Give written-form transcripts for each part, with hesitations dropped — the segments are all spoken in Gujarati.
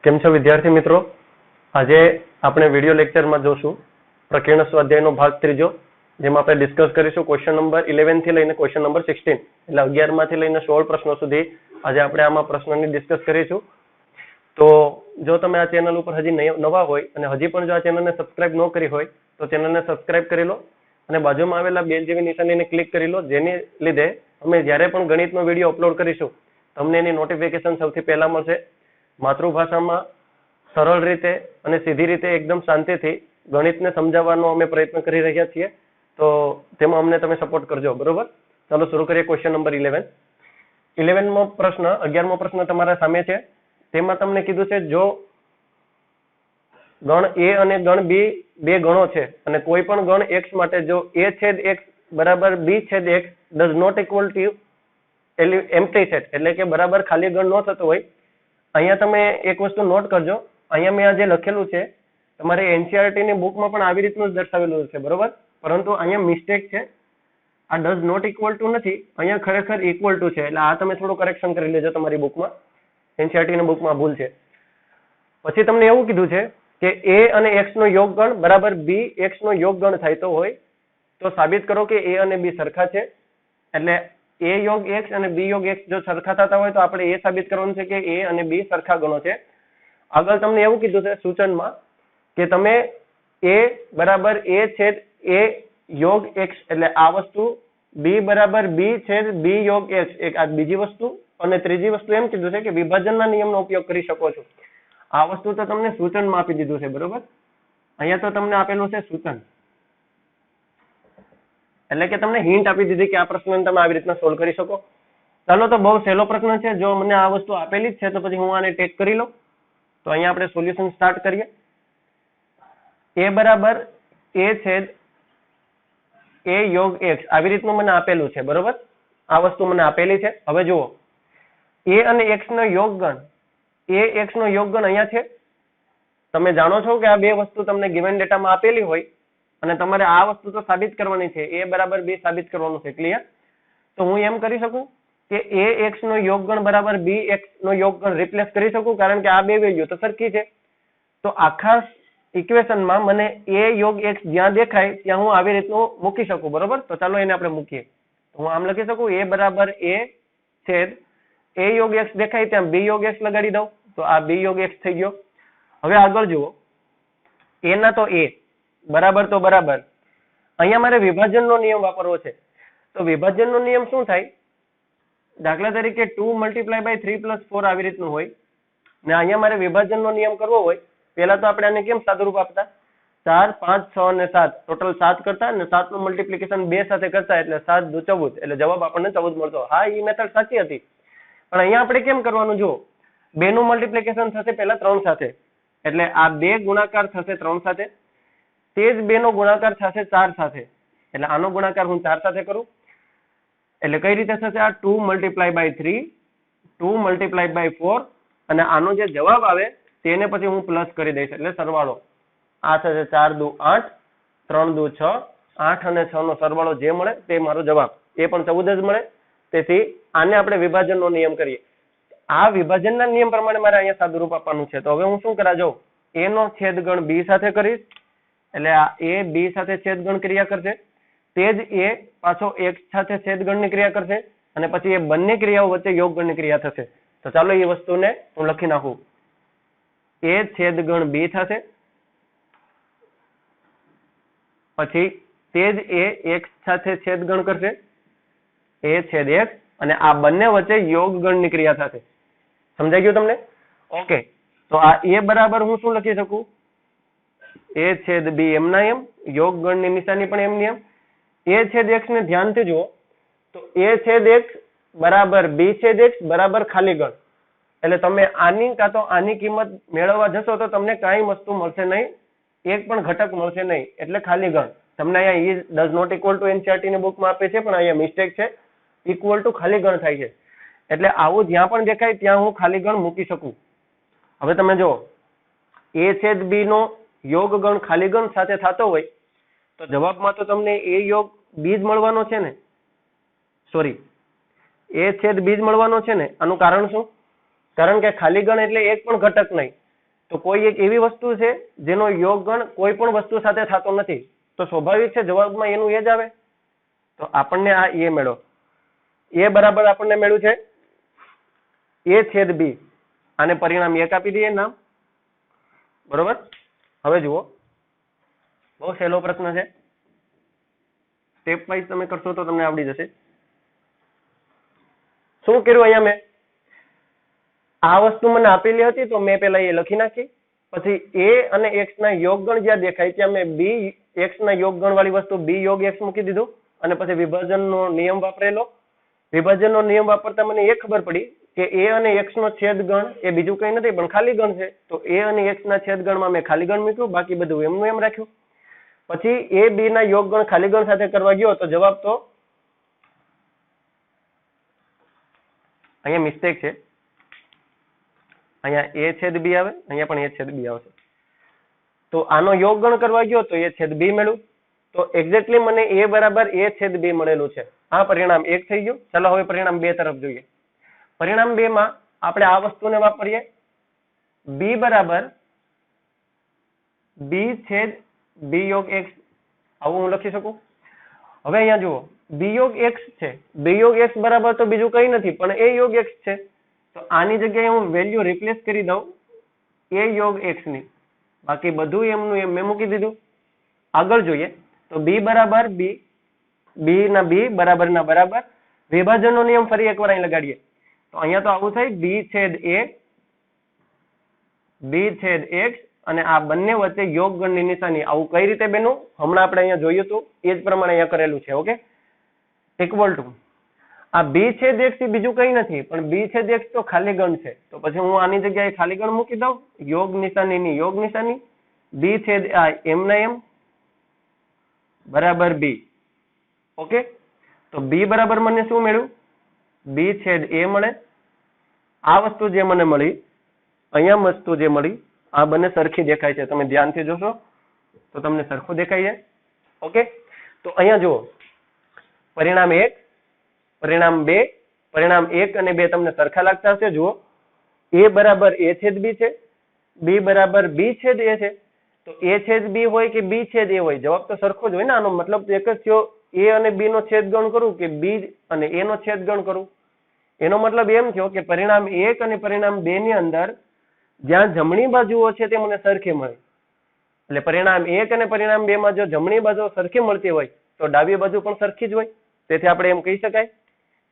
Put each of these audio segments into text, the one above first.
કેમ છો વિદ્યાર્થી મિત્રો? આજે આપણે વિડિયો લેક્ચરમાં જોશું પ્રકીર્ણ સ્વાધ્યાયનો ભાગ ત્રીજો, જેમાં આપણે ડિસ્કસ કરીશું ક્વેશ્ચન નંબર 11 થી લઈને ક્વેશ્ચન નંબર 16, એટલે 11 માંથી લઈને 16 પ્રશ્નો સુધી આજે આપણે આમાં પ્રશ્નોની ડિસ્કસ કરીશું. તો જો તમે આ ચેનલ ઉપર હજી નવા હોય અને હજી પણ જો આ ચેનલને સબસ્ક્રાઇબ ન કરી હોય તો ચેનલને સબસ્ક્રાઇબ કરી લો અને બાજુમાં આવેલા બેલ જેવી નિશાનીને ક્લિક કરી લો, જેની લીધે અમે જ્યારે પણ ગણિતનો વિડીયો અપલોડ કરીશું તમને એની નોટિફિકેશન સૌથી પહેલા મળશે. માતૃભાષામાં સરળ રીતે અને સીધી રીતે એકદમ શાંતિથી ગણિતને સમજાવવાનો અમે પ્રયત્ન કરી રહ્યા છીએ, તો તેમાં અમને તમે સપોર્ટ કરજો. બરોબર, ચાલો શરૂ કરીએ. ક્વેશ્ચન નંબર 11મો પ્રશ્ન, 11મો પ્રશ્ન તમારા સામે છે. તેમાં તમને કીધું છે, જો ગણ a અને ગણ b બે ગણો છે અને કોઈ પણ ગણ x માટે જો a છેદ x બરાબર b છેદ x does not equal to empty set, એટલે કે બરાબર ખાલી ગણ ન થતો હોય. અહીંયા તમે એક વસ્તુ નોટ કરજો, અહીંયા મેં આ જે લખેલું છે તમારે એનસીઆરટી ની બુકમાં પણ આવી રીતનું જ દર્શાવેલું છે. બરોબર, પરંતુ અહીંયા મિસ્ટેક છે, આ ડઝ નોટ ઇક્વલ ટુ નથી, અહીંયા ખરેખર ઇક્વલ ટુ છે. એટલે આ તમે થોડું કરેક્શન કરી લેજો તમારી બુકમાં, એનસીઆરટી ની બુકમાં ભૂલ છે. પછી તમને એવું કીધું છે કે a અને x નો યોગ ગણ બરાબર b x નો યોગ ગણ થતો હોય તો સાબિત કરો કે a અને b સરખા છે. એટલે a યોગ x અને b યોગ x જો સરખા થતા હોય તો આપણે એ સાબિત કરવાનું છે કે a અને b સરખા ગણો છે. આગળ તમને એવું કીધું છે સૂચનમાં કે તમે a બરાબર a છેદ a યોગ x, એટલે આ વસ્તુ b બરાબર b છેદ b યોગ x, એક આ બીજી વસ્તુ, અને ત્રીજી વસ્તુ એમ કીધું છે કે વિભાજનના નિયમનો ઉપયોગ કરી શકો છો. આ વસ્તુ તો તમને સૂચનમાં આપી દીધું છે. બરોબર, અહીંયા તો તમને આપેલું છે સૂચન, એટલે કે તમને હિન્ટ આપી દીધી કે આ પ્રશ્ન તમે આવી રીતના સોલ્વ કરી શકો. ચાલો, તો બહુ સહેલો પ્રશ્ન છે. જો મને આ વસ્તુ આપેલી જ છે તો પછી હું આને ટેક કરી લઉં. તો અહીંયા આપણે સોલ્યુશન સ્ટાર્ટ કરીએ. a બરાબર a છેદ a યોગ x આવી રીતનું મને આપેલું છે. બરોબર, આ વસ્તુ મને આપેલી છે. હવે જુઓ, a અને x નો યોગ ગણ, a x નો યોગ ગણ અહીંયા છે. તમે જાણો છો કે આ બે વસ્તુ તમને ગિવન ડેટામાં આપેલી હોય અને તમારે આ વસ્તુ તો સાબિત કરવાની છે, a બરાબર b સાબિત કરવાનું છે. ક્લિયર? તો હું એમ કરી શકું કે a x નો યોગ ગણ બરાબર b x નો યોગ ગણ રિપ્લેસ કરી શકું, કારણ કે આ બે વેલ્યુ તો સરખી છે. તો આખા ઇક્વેશનમાં મને a યોગ x જ્યાં દેખાય ત્યાં હું આવી રીતનું મૂકી શકું. બરોબર, તો ચાલો એને આપણે મૂકીએ. તો હું આમ લખી શકું, a બરાબર a છેદ a યોગ x દેખાય ત્યાં b યોગ x લગાડી દઉં, તો આ b યોગ x થઈ ગયો. હવે આગળ જુઓ, a ના તો a બરાબર તો બરાબર, અહીંયા મારે વિભાજનનો નિયમ વાપરવો છે. તો વિભાજનનો નિયમ શું થાય? દાખલા તરીકે 2 × 3 + 4 આવી રીતનું હોય ને અહીંયા મારે વિભાજનનો નિયમ કરવો હોય, પહેલા તો આપણે આને કેમ સાદુરૂપ આપતા? 4 5 6 અને 7, ટોટલ 7 કરતા અને 7 નું મલ્ટીપ્લિકેશન 2 સાથે કરતા, એટલે 7 દુ 14, એટલે જવાબ આપણને 14 મળતો. હા, એ મેથડ સાચી હતી, પણ અહીંયા આપણે કેમ કરવાનું? જુઓ, 2 નું મલ્ટીપ્લિકેશન થશે પહેલા 3 સાથે, એટલે આ 2 ગુણાકાર થશે 3 સાથે, તે જ 2 નો ગુણાકાર થશે 4 સાથે, એટલે આનો ગુણાકાર હું 4 સાથે કરું, એટલે કઈ રીતે થશે? આ 2 × 3, 2 × 4, અને આનો જે જવાબ આવે તેને પછી હું પ્લસ કરી દઈશ, એટલે સરવાળો આ થશે 4 દુ 8, 3 દુ 6, 8 અને 6 નો સરવાળો જે મળે તે મારો જવાબ, એ પણ 14 જ મળે. તેથી આને આપણે વિભાજનનો નિયમ કરીએ. આ વિભાજનના નિયમ પ્રમાણે મારે અહીંયા સાદુરૂપ આપવાનું છે. તો હવે હું શું કરા જાઉં? a નો છેદગણ b સાથે કરીશ, એટલે આ a b સાથે છેદગણ ક્રિયા કરશે, તે જ a પાછો x સાથે છેદગણની ક્રિયા કરશે, અને પછી એ બંને ક્રિયાઓ વચ્ચે યોગગણની ક્રિયા થશે. તો ચાલો એ વસ્તુને હું લખી નાખું. a છેદગણ b થશે, પછી તે જ a x સાથે છેદગણ કરશે, a છેદ x, અને આ બંને વચ્ચે યોગગણની ક્રિયા થશે. સમજાઈ ગયું તમને? ઓકે, તો આ a બરાબર હું શું લખી શકું? a છેદ b એમના એમ, યોગગણની નિશાની પણ એમની એમ. a છેદ x ને ધ્યાનથી જુઓ, તો a છેદ x બરાબર b છેદ x બરાબર ખાલી ગણ, એટલે તમે આની કાં તો આની કિંમત મેળવવા જશો તો તમને કાંઈ વસ્તુ મળશે નહીં, એક પણ ઘટક મળશે નહીં, એટલે ખાલી ગણ. તમને અહીંયા is does not equal to NCERT ની બુકમાં આપે છે, પણ અહીંયા મિસ્ટેક છે, ઇક્વલ ટુ ખાલી ગણ થાય છે. એટલે આવું જ્યાં પણ દેખાય ત્યાં હું ખાલી ગણ મૂકી શકું. હવે તમે જો, a છેદ b નો યોગ ગણ ખાલી ગણ સાથે થતો હોય તો જવાબમાં તો તમને a યોગ b જ મળવાનો છે ને, સોરી, a છેદ b જ મળવાનો છે ને. આનું કારણ શું? કારણ કે ખાલી ગણ એટલે એક પણ ઘટક નહીં, તો કોઈ એક એવી વસ્તુ છે જેનો યોગ ગણ કોઈ પણ વસ્તુ સાથે થતો નથી, તો સ્વાભાવિક છે જવાબમાં એનું એ જ આવે. તો આપણને આ એ મેળો, એ બરાબર આપણને મેળ્યું છે a છેદ b. આને પરિણામ 1 આપી દઈએ નામ. બરોબર. હવે જુઓ, બહુ સહેલો પ્રશ્ન છે, સ્ટેપ વાઇઝ તમે કરશો તો તમને આવડી જશે. શું કર્યું અહીંયા મેં? આ વસ્તુ મને આપેલી હતી તો મેં પેલા એ લખી નાખી, પછી a અને x ના યોગગણ જ્યાં દેખાય ત્યાં મેં b x ના યોગગણ વાળી વસ્તુ b યોગ x મૂકી દીધું, અને પછી વિભાજનનો નિયમ વાપરેલો. વિભાજનનો નિયમ વાપરતા મને એ ખબર પડી કે a અને x નો છેદગણ એ બીજું કઈ નથી પણ ખાલી ગણ છે, તો a અને x ના છેદગણમાં મેં ખાલી ગણ મૂક્યું, બાકી બધું એમનું એમ રાખ્યું. પછી a b ના યોગગણ ખાલી ગણ સાથે કરવા ગયો તો જવાબ તો અહીંયા મિસ્ટેક છે, અહીંયા a છેદ b આવે, અહીંયા પણ a છેદ b આવશે. તો આનો યોગગણ કરવા ગયો તો a છેદ b મળ્યું. તો એક્ઝેક્ટલી મને a બરાબર a છેદ b મળેલું છે. આ પરિણામ 1 થઈ ગયું. ચાલો હવે પરિણામ 2 તરફ જોઈએ. પરિણામ 2 માં આપણે આ વસ્તુને વાપરીએ, b બરાબર b છેદ b યોગ x, આવું હું લખી શકું. હવે અહીંયા જુઓ, b યોગ x છે, b યોગ x બરાબર તો બીજું કઈ નથી પણ a યોગ x છે. તો આની જગ્યાએ હું વેલ્યુ રિપ્લેસ કરી દઉં a યોગ x ની, બાકી બધું એમનું એમ મેં મૂકી દીધું. આગળ જોઈએ તો b બરાબર b, b ના b બરાબર ના બરાબર. વિભાજનનો નિયમ ફરી એકવાર અહીં લગાડીએ તો અહીંયા તો આવું થાય b છેદ a, b છેદ x, અને આ બંને વચ્ચે યોગગણની નિશાની. આવું કઈ રીતે બેનું? હમણાં આપણે અહીંયા જોયું હતું એ જ પ્રમાણે અહીંયા કરેલું છે. ઓકે, ઇક્વલ ટુ આ b છેદ x એ બીજું કઈ નથી પણ b છેદ x તો ખાલી ગણ છે, તો પછી હું આની જગ્યાએ ખાલી ગણ મૂકી દઉં, યોગ નિશાનીની યોગ નિશાની, b છેદ આ એમ ના એમ બરાબર b. ઓકે, તો b બરાબર મને શું મળ્યું? b છેદ a મળે. આ વસ્તુ જે મને મળી, અહીંયા વસ્તુ જે મળી, આ બંને સરખી દેખાય છે. તમે ધ્યાનથી જોશો તો તમને સરખું દેખાય છે. ઓકે, તો અહીંયા જુઓ, પરિણામ 1, પરિણામ 2, પરિણામ 1 અને 2 તમને સરખા લાગતા હશે. જુઓ, a બરાબર a છેદ b છે, b બરાબર b છેદ a છે. તો a છેદ b હોય કે b છેદ a હોય, જવાબ તો સરખો જ હોય ને. આનો મતલબ તો એક જ થયો, a અને b નો છેદગણ કરું કે b અને a નો છેદગણ કરું. એનો મતલબ એમ થયો કે પરિણામ 1 અને પરિણામ 2 ની અંદર જ્યાં જમણી બાજુઓ છે તે મને સરખી મળે. એટલે પરિણામ 1 અને પરિણામ 2 માં જો જમણી બાજુ સરખી મળતી હોય તો ડાબી બાજુ પણ સરખી જ હોય. તેથી આપણે એમ કહી શકાય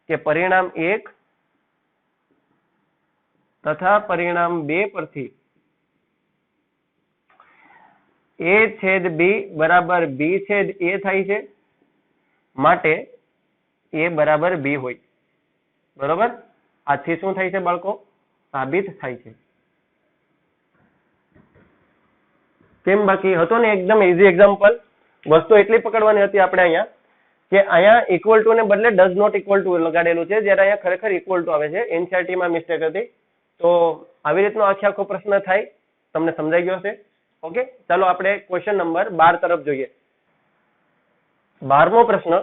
કે પરિણામ 1 તથા પરિણામ 2 પરથી a છેદ b બરાબર b છેદ a થાય છે, માટે a બરાબર b હોય. બરોબર, આથી શું થાય છે બાળકો? સાબિત થાય છે. કેમ? બાકી હતો ને એકદમ ઈઝી એક્ઝામ્પલ. વસ્તુ એટલી પકડવાની હતી આપણે અહીંયા કે અહીંયા ઇક્વલ ટુ ને બદલે ડઝ નોટ ઇક્વલ ટુ લગાડેલું છે, જ્યારે અહીંયા ખરેખર ઇક્વલ ટુ આવે છે. NCERT માં મિસ્ટેક હતી. તો આવી રીતનો આખો પ્રશ્ન થાય. તમને સમજાઈ ગયો હશે. ઓકે, ચાલો આપણે ક્વેશ્ચન નંબર 12 તરફ જોઈએ. 12મો પ્રશ્ન.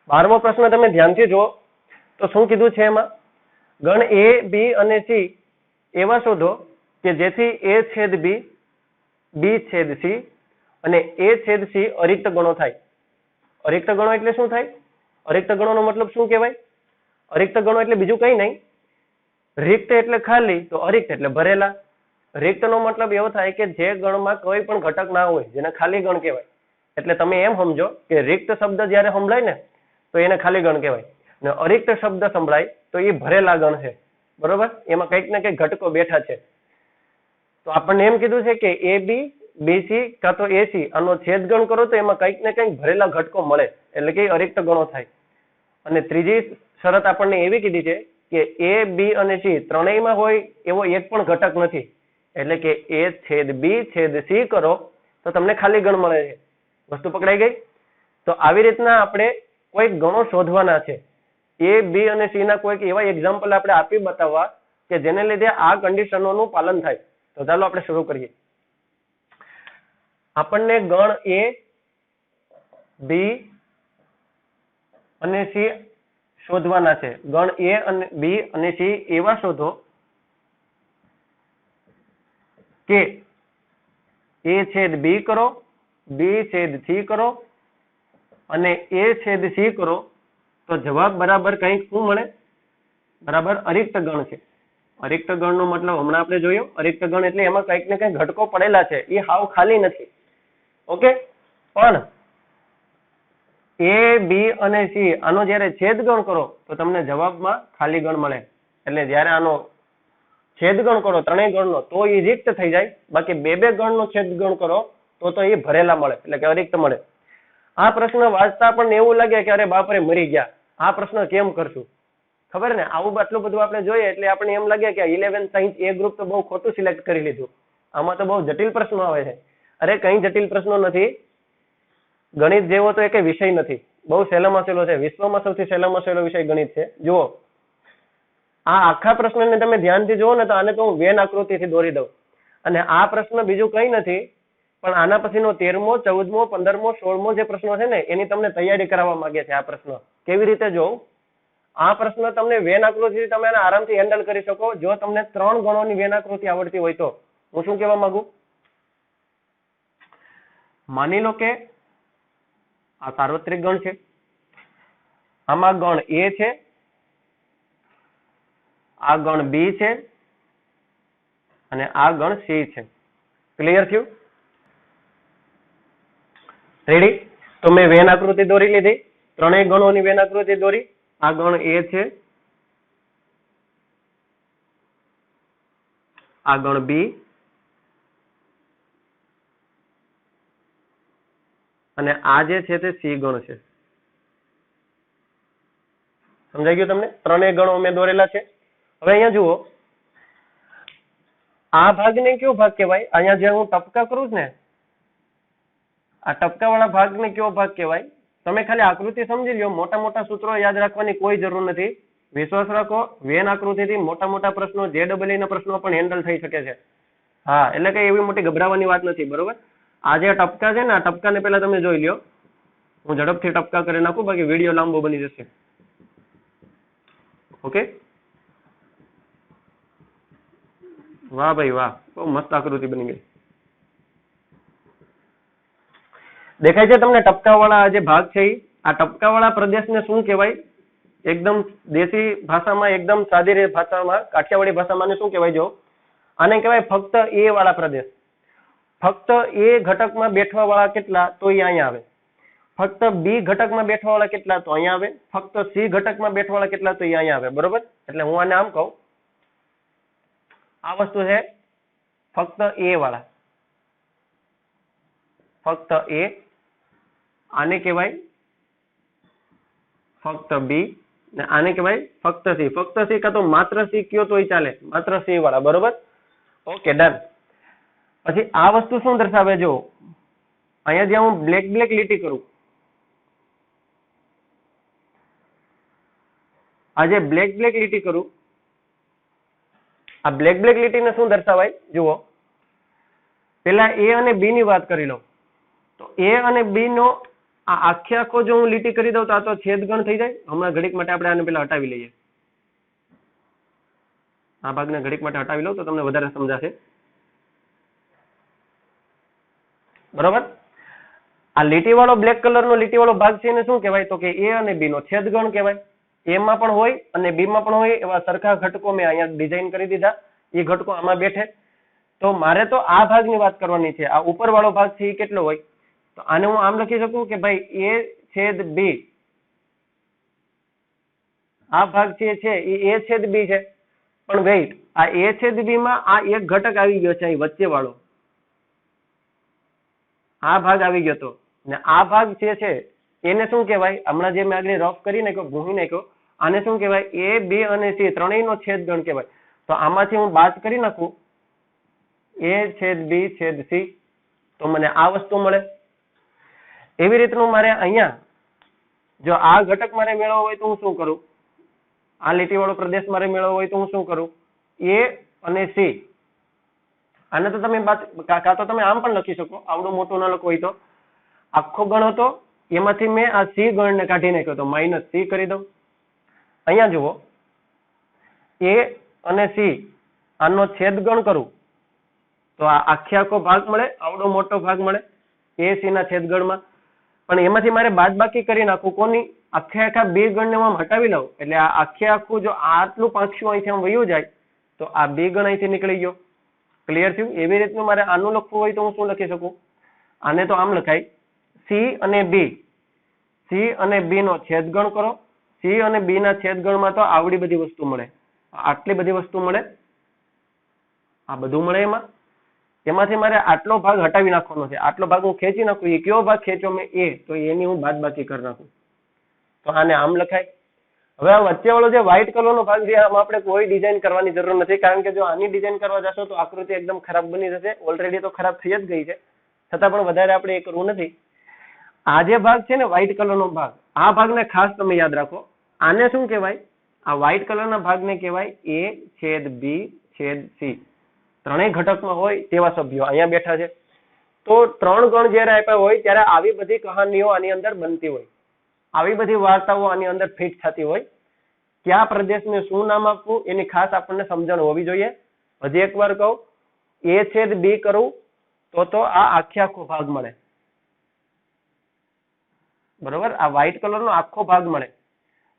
12મો પ્રશ્ન તમે ધ્યાનથી જુઓ તો શું કીધું છે એમાં? ગણ a, b અને c એવા શોધો કે જેથી a છેદ b, b છેદ c અને a છેદ c અરિક્ત ગણો થાય. અરિક્ત ગણો એટલે શું થાય? અરિક્ત ગણોનો મતલબ શું કહેવાય? અરિક્ત ગણો એટલે બીજું કઈ નહીં, રિક્ત એટલે ખાલી, તો અરિક્ત એટલે ભરેલા. રિક્ત નો મતલબ એવો થાય કે જે ગણમાં કોઈ પણ ઘટક ના હોય, જેને ખાલી ગણ કહેવાય. એટલે તમે એમ સમજો કે રિક્ત શબ્દ જયારે સંભળાય ને તો એને ખાલી ગણ કહેવાય, ને અરિક્ત શબ્દ સંભળાય તો એ ભરેલા ગણ છે. બરોબર, એમાં કંઈક ને કંઈક ઘટકો બેઠા છે. તો આપણને એમ કીધું છે કે a b, b c કાં તો a c આનો છેદગણ કરો તો એમાં કંઈક ને કંઈક ભરેલા ઘટકો મળે, એટલે કે અરિક્ત ગણો થાય. અને ત્રીજી શરત આપણને એવી કીધી છે કે a b અને c ત્રણેયમાં હોય એવો એક પણ ઘટક નથી, એટલે કે a છેદ b છેદ c કરો તો તમને ખાલી ગણ મળે છે. વસ્તુ પકડાઈ ગઈ? તો આવી રીતના આપણે કોઈક ગણો શોધવાના છે. a b અને c ના કોઈક એવા એક્ઝામ્પલ આપણે આપી બતાવવા કે જેને લીધે આ કન્ડિશનોનું પાલન થાય. તો ચાલો આપણે શરૂ કરીએ. આપણને ગણ a, b અને c શોધવાના છે. ગણ a અને b અને c એવા શોધો કે a છેદ b કરો, b છેદ c કરો અને a છેદ c કરો તો જવાબ બરાબર કંઈક શું મળે? બરાબર અરિક્ત ગણ છે. અરિક્ત ગણ નો મતલબ હમણાં આપણે જોયું. અરિક્ત ગણ એટલે એમાં કંઈક ને કંઈક ઘટકો પડેલા છે, એ હાવ ખાલી નથી. ઓકે, પણ a b અને c આનો જ્યારે છેદ ગણ કરો તો તમને જવાબમાં ખાલી ગણ મળે. એટલે જ્યારે આનો છેદ ગણ કરો ત્રણેય ગણનો તો એ રિક્ત થઈ જાય, બાકી બે બે ગણનો છેદ ગણ કરો તો એ ભરેલા મળે, એટલે કે અરિક્ત મળે. આ પ્રશ્ન વાંચતા પણ એવું લાગે કે અરે બાપરે મરી ગયા, આ પ્રશ્ન કેમ કરશું? ખબર ને, આવું આટલું બધું આપણે જોઈએ એટલે આપણે એમ લાગે કે 11 સાયન્સ એ ગ્રુપ તો બહુ ખોટું સિલેક્ટ કરી લીધું, આમાં તો બહુ જટિલ પ્રશ્નો આવે છે. અરે કઈ જટિલ પ્રશ્નો નથી, ગણિત જેવો તો એક વિષય નથી, બહુ સહેલામાં સહેલો છે. વિશ્વમાં સૌથી સહેલામાં સહેલો વિષય ગણિત છે. જુઓ, આ આખા પ્રશ્નને તમે ધ્યાનથી જુઓ ને તો આને તો હું વેન આકૃતિથી દોરી દઉં. અને આ પ્રશ્ન બીજું કઈ નથી પણ આના પછીનો 13મો, 14મો, 15મો, 16મો જે પ્રશ્નો છે ને એની તમને તૈયારી કરાવવા માંગે છે. આ પ્રશ્ન કેવી રીતે જોવું? આ પ્રશ્ન તમને વેન આકૃતિથી તમે એને આરામથી હેન્ડલ કરી શકો જો તમને 3 ગણોની વેન આકૃતિ આવડતી હોય તો. હું શું કહેવા માંગુ? માની લો કે આ સાર્વત્રિક ગણ છે, આમાં ગણ a છે, આ ગણ b છે અને આ ગણ c છે. ક્લિયર થયું? રેડી? તો મેં વેન આકૃતિ દોરી લીધી, ત્રણેય ગણોની વેન આકૃતિ દોરી. આ ગણ a છે, આ ગણ b અને આ જે છે તે c ગણ છે. સમજાઈ ગયું તમને? ત્રણેય ગણો મેં દોરેલા છે. હવે અહીંયા જુઓ, આ ભાગને કયો ભાગ કહેવાય? અહીંયા જે હું ટપકા કરું છું ને, આ ટપકા વાળા ભાગને કયો ભાગ કહેવાય? તમે ખાલી આકૃતિ સમજી લો, મોટા મોટા સૂત્રો યાદ રાખવાની કોઈ જરૂર નથી. વિશ્વાસ રાખો, વેન આકૃતિથી મોટા મોટા પ્રશ્નો, JEE ના પ્રશ્નો પણ હેન્ડલ થઈ શકે છે. હા, એટલે કઈ એવી મોટી ગભરાવાની વાત નથી. બરોબર? આ જે ટપકા છે ને, આ ટપકાને પહેલા તમે જોઈ લ્યો. હું ઝડપથી ટપકા કરી નાખું, બાકી વિડીયો લાંબો બની જશે. ઓકે, વાહ ભાઈ વાહ, બહુ મસ્ત આકૃતિ બની ગઈ. દેખાય છે તમને ટપકા વાળા જે ભાગ છે? આ ટપકા વાળા પ્રદેશને શું કહેવાય? એકદમ દેશી ભાષામાં, એકદમ સાદી ભાષામાં, કાઠિયાવાડી ભાષામાં શું કહેવાય? જો આને કહેવાય ફક્ત a વાળા પ્રદેશ. ફક્ત a ઘટકમાં બેઠવા વાળા કેટલા? તો એ અહીંયા આવે. ફક્ત b ઘટકમાં બેઠવા વાળા કેટલા? તો અહીંયા આવે. ફક્ત c ઘટકમાં બેઠવા વાળા કેટલા? તો એ અહીંયા આવે. બરોબર? એટલે હું આને આમ કહું, આ વસ્તુ છે ફક્ત a વાળા, ફક્ત a. આને કહેવાય ફક્ત b ને આને કહેવાય ફક્ત c. ફક્ત c કાં તો માત્ર c કયો તોય ચાલે, માત્ર c વાળા. બરોબર? Okay, done. પછી આ વસ્તુ શું દર્શાવે? જો અહીંયા જ્યાં હું બ્લેક બ્લેક લીટી કરું, આ જે બ્લેક બ્લેક લીટી કરું, આ બ્લેક બ્લેક લીટીને શું દર્શાવાય? જુઓ, પેલા a અને b ની વાત કરી લો તો a અને b નો આ આખે આખો જો હું લીટી કરી દઉં તો આ તો છેદગણ થઈ જાય. હમણાં ઘડીક માટે આપણે આને પેલા હટાવી લઈએ. આ ભાગને ઘડીક માટે હટાવી લો તો તમને વધારે સમજાશે. બરોબર? આ લીટી વાળો બ્લેક કલર નો લીટી વાળો ભાગ છે એને શું કહેવાય? તો કે a અને b નો છેદગણ કહેવાય. a માં પણ હોય અને b માં પણ હોય એવા સરખા ઘટકો મેં અહીંયા ડિઝાઇન કરી દીધા. એ ઘટકો આમાં બેઠે. તો મારે તો આ ભાગની વાત કરવાની છે. આ ઉપર વાળો ભાગ છે એ કેટલો હોય? તો આને હું આમ લખી શકું કે ભાઈ a છેદ b. આ ભાગ છે એ a છેદ b છે. પણ વેઇટ, આ a છેદ b માં આ એક ઘટક આવી ગયો છે અહીં વચ્ચે વાળો, આ ભાગ આવી ગયો તો, ને આ ભાગ છે એને શું કહેવાય? હમણાં જે મેં આગળ રફ કરી નાખ્યો, ભૂંસી નાખ્યો, આને શું કહેવાય? a b અને c ત્રણેયનો છેદગણ કહેવાય. તો આમાંથી હું બાદ કરી નાખું a છેદ b છેદ c, તો મને આ વસ્તુ મળે. એવી રીતનું મારે અહીંયા જો આ ઘટક મારે મેળવવો હોય તો હું શું કરું? આ લીટી વાળો પ્રદેશ મારે મેળવવો હોય તો હું શું કરું? a અને c. આને તો તમે કાં તો તમે આમ પણ લખી શકો, આવડું મોટું ન લખવું હોય તો. આખો ગણ હતો એમાંથી મેં આ c ગણને કાઢી નાખ્યો તો માઇનસ c કરી દઉં. અહીંયા જુઓ, a અને c આનો છેદગણ કરું તો આ આખો ભાગ મળે, આવડો મોટો ભાગ મળે AC ના છેદગણમાં. પણ એમાંથી મારે બાદબાકી કરી નાખવું કોની? આખા બે ગણને હું આમ હટાવી લઉં એટલે આ આખું જો આટલું પાંચું અહીંથી આમ વયું જાય તો આ બે ગણ અહીંથી નીકળી ગયો. ક્લિયર થયું? એવી રીતનું મારે આનું લખવું હોય તો હું શું લખી શકું? આને તો આમ લખાય C અને B. C અને B નો છેદગણ કરો. C અને B ના છેદગણમાં તો આવડી બધી વસ્તુ મળે, આટલી બધી વસ્તુ મળે, આ બધું મળે એમાંથી મારે આટલો ભાગ હટાવી નાખવાનો છે. આટલો ભાગ હું ખેંચી નાખું. એ કયો ભાગ ખેંચ્યો મેં? એ. તો એની હું બાદબાકી કરી નાખું. તો આને આમ લખાય. હવે આ વચ્ચે વાળો જે વ્હાઈટ કલરનો ભાગ છે આમાં આપણે કોઈ ડિઝાઇન કરવાની જરૂર નથી, કારણ કે જો આની ડિઝાઇન કરવા જશો તો આકૃતિ એકદમ ખરાબ બની જશે. ઓલરેડી તો ખરાબ થઈ જ ગઈ છે, છતાં પણ વધારે આપણે એ કરવું નથી. આ જે ભાગ છે ને વ્હાઈટ કલરનો ભાગ, આ ભાગને ખાસ તમે યાદ રાખો. આને શું કહેવાય? આ વ્હાઈટ કલરના ભાગને કહેવાય A/B/C. ત્રણેય ઘટકમાં હોય તેવા સભ્યો અહીંયા બેઠા છે. તો 3 ગણ જ્યારે આપ્યા હોય ત્યારે આવી બધી કહાનીઓ આની અંદર બનતી હોય, આવી બધી વાર્તાઓ આની અંદર ફિટ થતી હોય. કયા પ્રદેશને શું નામ આપવું એની ખાસ આપણને સમજણ હોવી જોઈએ. હજી એકવાર કહું, A/B કરું તો આ આખો ભાગ મળે. બરોબર? આ વ્હાઈટ કલરનો આખો ભાગ મળે.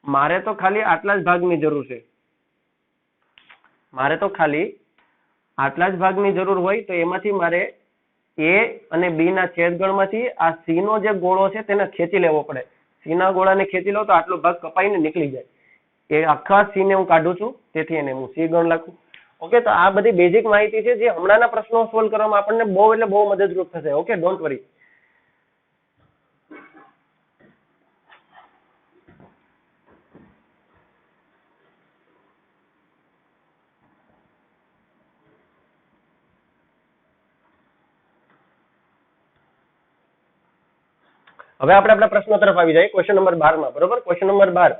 મારે તો ખાલી આટલા જ ભાગની જરૂર છે. મારે તો ખાલી આટલા જ ભાગની જરૂર હોય તો એમાંથી મારે A અને B ના છેદગણમાંથી આ C નો જે ગોળો છે તેને ખેંચી લેવો પડે. C ના ગોળાને ખેંચી લો તો આટલો ભાગ કપાઈને નીકળી જાય. એ આખા C ને હું કાઢું છું, તેથી એને હું C ગણ લખું. ઓકે, તો આ બધી બેઝિક માહિતી છે જે હમણાંના પ્રશ્નો સોલ્વ કરવામાં આપણને બહુ એટલે બહુ મદદરૂપ થશે. Okay, don't worry. હવે આપણે આપણા પ્રશ્નો તરફ આવી જાય. ક્વેશ્ચન નંબર 12 માં. બરોબર? Question number 12.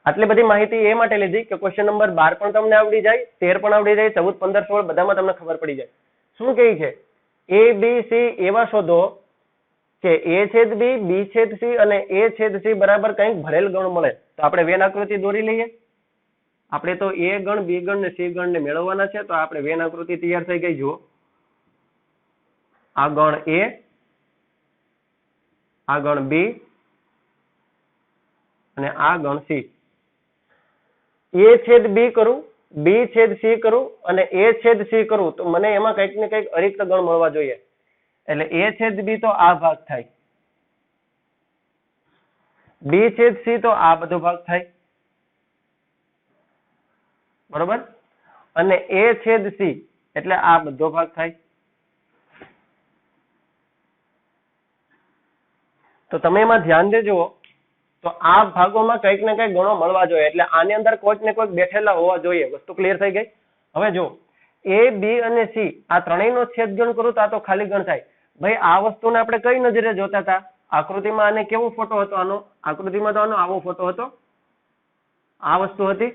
આટલી બધી માહિતી એ માટે લીધી કે ક્વેશ્ચન નંબર 12 પણ તમને આવડી જાય, 13 પણ આવડી જાય, 14, 15, 16 બધામાં તમને ખબર પડી જાય. શું કહે છે? A/B/C એવા શોધો કે A/B, B/C અને A/C બરાબર કંઈક ભરેલ ગણ મળે. તો આપણે વેન આકૃતિ દોરી લઈએ. આપણે તો A ગણ, B ગણ ને C ગણ ને મેળવવાના છે. તો આપણે વેન આકૃતિ તૈયાર થઈ ગઈ. જુઓ, આ ગણ A, આ ગણ B અને આ ગણ C. A/B કરું, B/C કરું અને A/C કરું તો મને એમાં કંઈક ને કંઈક અરિક્ત ગણ મળવા જોઈએ. એટલે A/B તો આ ભાગ થાય, B/C તો આ બધો ભાગ થાય. બરોબર? અને A/C એટલે આ બધો ભાગ થાય. તો તમે એમાં ધ્યાન દેજો. તો આ ભાગોમાં કંઈક ને કંઈક ગણો મળવા જોઈએ. એટલે આની અંદર કોઈક ને કોઈક બેઠેલા હોવા જોઈએ. વસ્તુ ક્લિયર થઈ ગઈ? હવે જો A, B અને C આ ત્રણેયનો છેદગણ કરું તો આ તો ખાલી ગણ થાય. ભાઈ આ વસ્તુને આપણે કઈ નજરે જોતા હતા? આકૃતિમાં આને કેવો ફોટો હતો? આનો આકૃતિમાં તો આનો આવો ફોટો હતો, આ વસ્તુ હતી.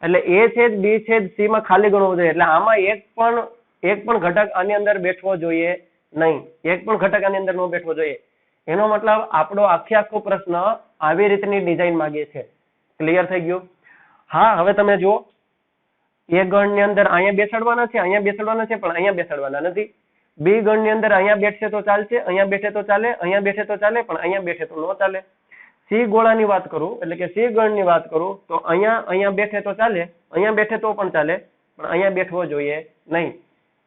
એટલે A/B/C માં ખાલી ગણવું જોઈએ. એટલે આમાં એક પણ ઘટક આની અંદર બેઠવો જોઈએ નહીં. એક પણ ઘટક આની અંદર ન બેઠવો જોઈએ. એનો મતલબ આપણો આખો પ્રશ્ન આવી રીતની ડિઝાઇન માંગે છે. ક્લિયર થઈ ગયું? હા, હવે તમે જુઓ, A ગણની અંદર અહીંયા બેસાડવાના છે, અહીંયા બેસાડવાના છે, પણ અહીંયા બેસાડવાના નથી. B ગણની અંદર અહીંયા બેઠશે તો ચાલશે, અહીંયા બેઠે તો ચાલે, અહીંયા બેઠે તો ચાલે, પણ અહીંયા બેઠે તો ન ચાલે. C ગોળાની વાત કરું, એટલે કે C ગણની વાત કરું તો અહીંયા બેઠે તો ચાલે, અહીંયા બેઠે તો પણ ચાલે, પણ અહીંયા બેઠવો જોઈએ નહીં.